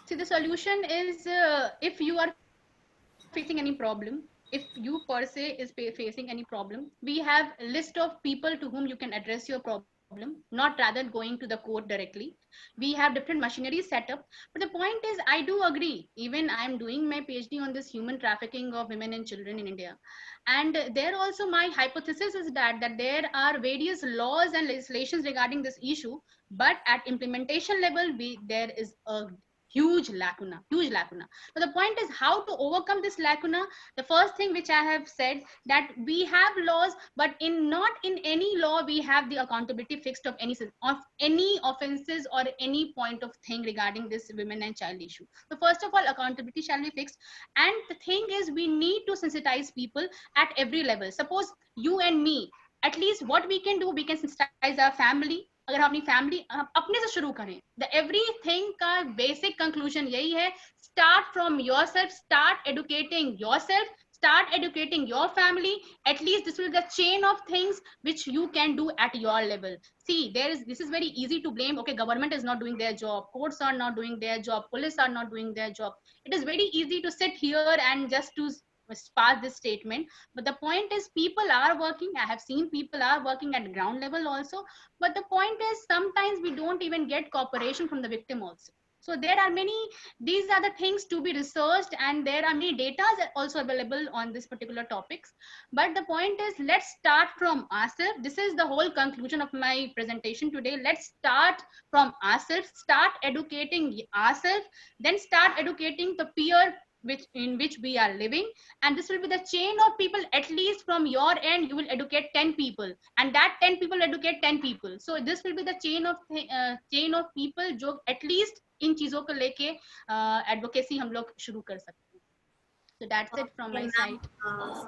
See, the solution is, if you are facing any problem, if you per se is facing any problem, we have a list of people to whom you can address your problem, not rather going to the court directly. We have different machinery set up. But the point is, I do agree. Even I am doing my PhD on this human trafficking of women and children in India. And there also my hypothesis is that there are various laws and legislations regarding this issue, but at implementation level, there is a huge lacuna. So the point is how to overcome this lacuna. The first thing which I have said, that we have laws, but not in any law we have the accountability fixed of any offenses or any point of thing regarding this women and child issue. So first of all, accountability shall be fixed. And the thing is, we need to sensitize people at every level. Suppose you and me, at least what we can do, we can sensitize our family. अगर हम अपनी family अपने से शुरू करें, the everything का basic conclusion यही है, start from yourself, start educating yourself, start educating your family. At least this will be the chain of things which you can do at your level. See, this is very easy to blame, okay, government is not doing their job, courts are not doing their job, police are not doing their job. It is very easy to sit here and just to pass this statement. But the point is, people are working. I have seen people are working at ground level also. But the point is, sometimes we don't even get cooperation from the victim also. So there are many, these are the things to be researched, and there are many data also available on this particular topics. But the point is, let's start from ourselves. This is the whole conclusion of my presentation today. Let's start from ourselves, start educating ourselves, then start educating the peer in which we are living. And this will be the chain of people. At least from your end, you will educate 10 people, and that 10 people educate 10 people. So this will be the chain of people जो at least इन चीजों को लेके advocacy हम लोग शुरू कर सकते हैं. So that's it from my side.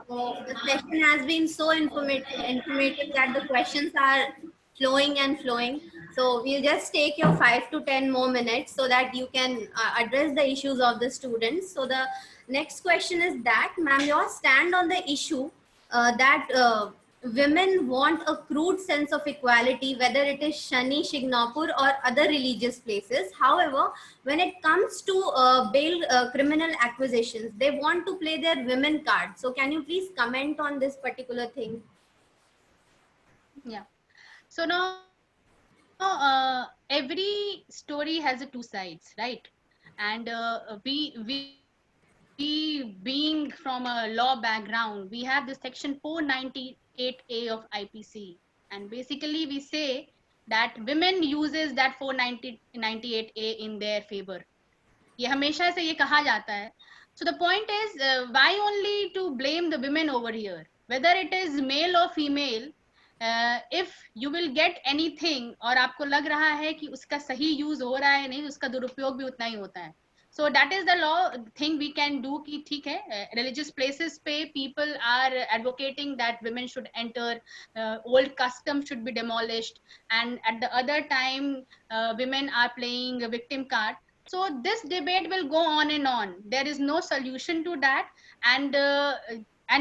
So the session has been so informative that the questions are flowing and flowing. So we'll just take your 5 to 10 more minutes so that you can address the issues of the students. So the next question is that, ma'am, your stand on the issue that women want a crude sense of equality, whether it is Shani, Shignapur or other religious places. However, when it comes to bail criminal accusations, they want to play their women card. So can you please comment on this particular thing? Yeah. So now every story has a two sides, right? And we being from a law background, we have this section 498A of IPC, and basically we say that women uses that 498A in their favor. ये हमेशा से ये कहा जाता है. So the point is, why only to blame the women over here, whether it is male or female. If you will get anything और आपको लग रहा है कि उसका सही यूज हो रहा है, नहीं, उसका दुरुपयोग भी उतना ही होता है. So that is the law thing we can do कि ठीक है, religious places पे people are advocating that women should enter, old custom should be demolished, and at the other time women are playing a victim card. So this debate will go on and on. There is no solution to that, and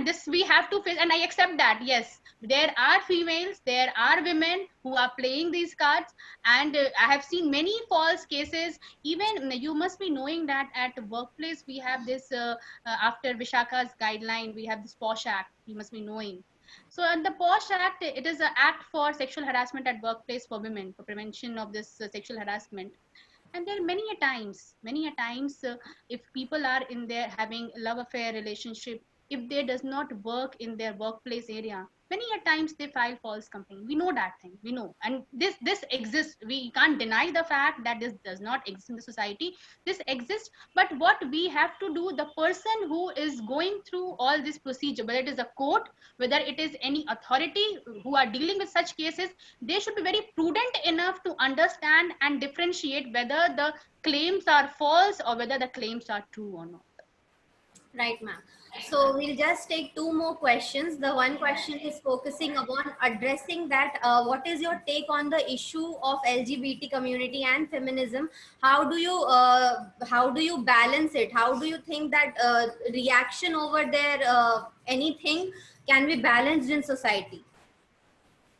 this we have to face. And I accept that. Yes, there are females, there are women who are playing these cards, and I have seen many false cases. Even you must be knowing that at workplace we have this after Vishaka's guideline, we have this POSH Act. You must be knowing. So, in the POSH Act, it is an act for sexual harassment at workplace for women, for prevention of this sexual harassment. And there are many a times, if people are in there having love affair relationship, if they does not work in their workplace area, many a times they file false complaint. We know that thing, we know, and this exists. We can't deny the fact that this does not exist in the society. This exists, but what we have to do, the person who is going through all this procedure, whether it is a court, whether it is any authority who are dealing with such cases, they should be very prudent enough to understand and differentiate whether the claims are false or whether the claims are true or not. Right, ma'am. So we'll just take two more questions. The one question is focusing upon addressing that. What is your take on the issue of LGBT community and feminism? How do you balance it? How do you think that reaction over there, anything can be balanced in society?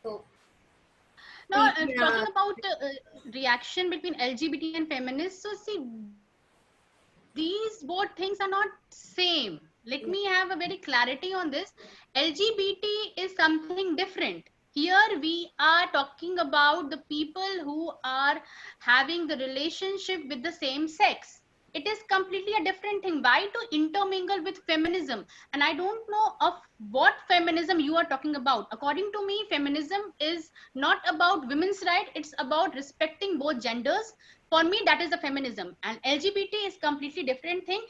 So Now, talking about reaction between LGBT and feminists, so see, these both things are not same. Let me have a very clarity on this. LGBT is something different. Here we are talking about the people who are having the relationship with the same sex. It is completely a different thing. Why to intermingle with feminism? And I don't know of what feminism you are talking about. According to me, feminism is not about women's right. It's about respecting both genders. For me, that is the feminism. And LGBT is completely different thing.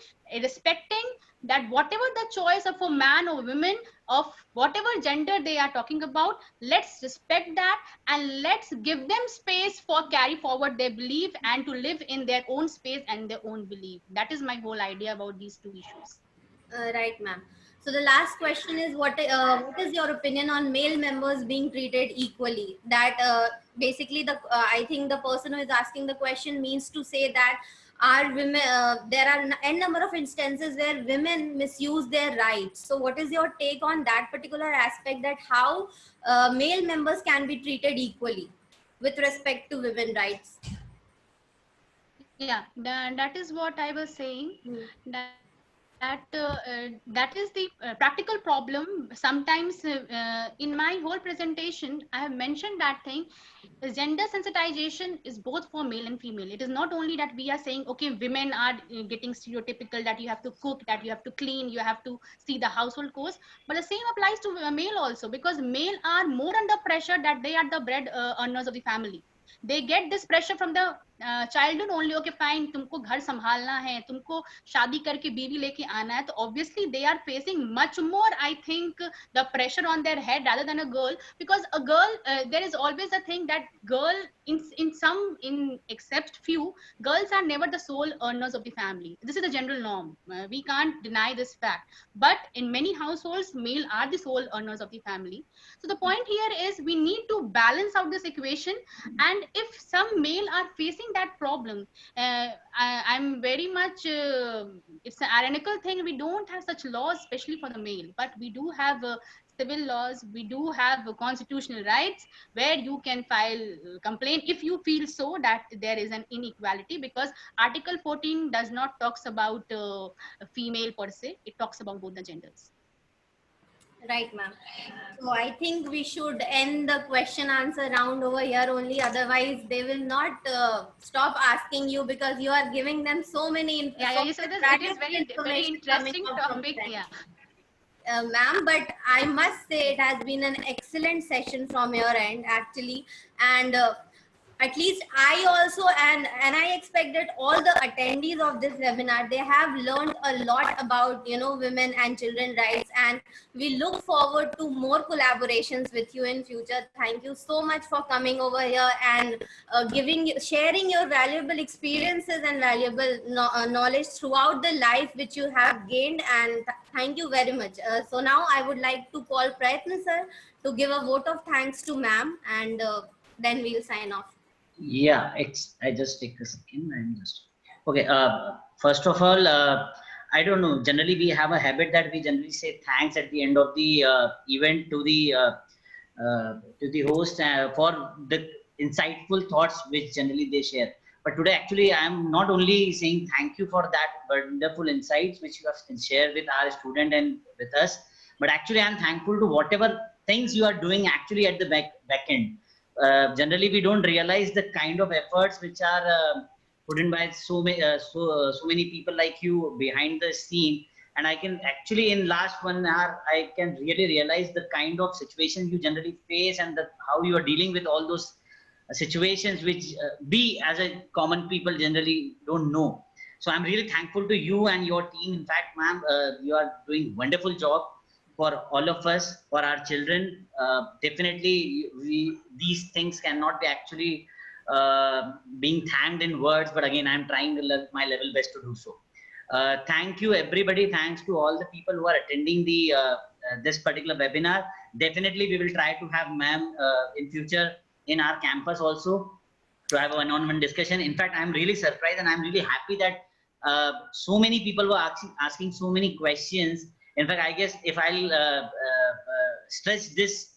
Respecting that whatever the choice of a man or woman of whatever gender they are talking about, let's respect that and let's give them space for carry forward their belief and to live in their own space and their own belief. That is my whole idea about these two issues. Right, ma'am. So the last question is what is your opinion on male members being treated equally? That basically I think the person who is asking the question means to say that are women there are n number of instances where women misuse their rights. So what is your take on that particular aspect, that how male members can be treated equally with respect to women rights? Yeah, that is what I was saying. That is the practical problem. Sometimes in my whole presentation, I have mentioned that thing. Gender sensitization is both for male and female. It is not only that we are saying, okay, women are getting stereotypical, that you have to cook, that you have to clean, you have to see the household chores, but the same applies to male also, because male are more under pressure that they are the bread earners of the family. They get this pressure from the childhood only. Okay, fine, तुमको घर संभालना है, तुमको शादी करके बीवी लेके आना है, तो obviously they are facing much more, I think, the pressure on their head rather than a girl. Because a girl, there is always a thing that girl, in except few, girls are never the sole earners of the family. This is the general norm. We can't deny this fact. But in many households, male are the sole earners of the family. So the point here is we need to balance out this equation. And if some male are facing that problem, I'm very much, it's an ironical thing. We don't have such laws, especially for the male, but we do have civil laws, we do have constitutional rights where you can file complaint if you feel so that there is an inequality, because Article 14 does not talks about female per se, it talks about both the genders. Right, ma'am. So I think we should end the question answer round over here only. Otherwise, they will not stop asking you, because you are giving them so many. Yeah, you said this. It is very interesting topic. Yeah. Ma'am, but I must say it has been an excellent session from your end, actually, and at least I also and I expect that all the attendees of this webinar, they have learned a lot about women and children rights, and we look forward to more collaborations with you in future. Thank you so much for coming over here and sharing your valuable experiences and valuable knowledge throughout the life which you have gained, and thank you very much. So now I would like to call Prayatna sir to give a vote of thanks to ma'am, and then we'll sign off. Yeah, I just take a second. I'm just Okay. First of all, I don't know. Generally, we have a habit that we generally say thanks at the end of the event to the host for the insightful thoughts which generally they share. But today, actually, I am not only saying thank you for that wonderful insights which you have shared with our student and with us, but actually, I am thankful to whatever things you are doing actually at the back end. Generally, we don't realize the kind of efforts which are put in by so many people like you behind the scene. And I can actually in last 1 hour I can really realize the kind of situation you generally face and how you are dealing with all those situations which we as a common people generally don't know. So I'm really thankful to you and your team. In fact, ma'am, you are doing wonderful job for all of us, for our children. Definitely these things cannot be actually being thanked in words, but again I'm trying my level best to do so. Thank you everybody. Thanks to all the people who are attending the this particular webinar. Definitely we will try to have ma'am in future in our campus also to have a one-on-one discussion. In fact, I'm really surprised and I'm really happy that so many people were asking so many questions. In fact, I guess if I'll stretch this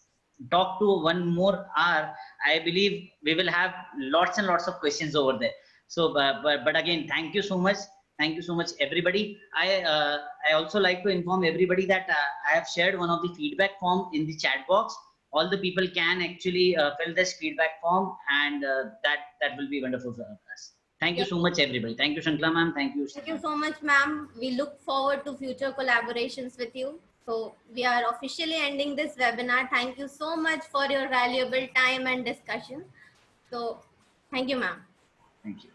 talk to 1 more hour, I believe we will have lots and lots of questions over there. So, but again, thank you so much. Thank you so much, everybody. I also like to inform everybody that I have shared one of the feedback form in the chat box. All the people can actually fill this feedback form, and that will be wonderful for us. Thank you so much, everybody. Thank you, Shankla ma'am. Thank you. Thank you so much, ma'am. We look forward to future collaborations with you. So we are officially ending this webinar. Thank you so much for your valuable time and discussion. So thank you, ma'am. Thank you.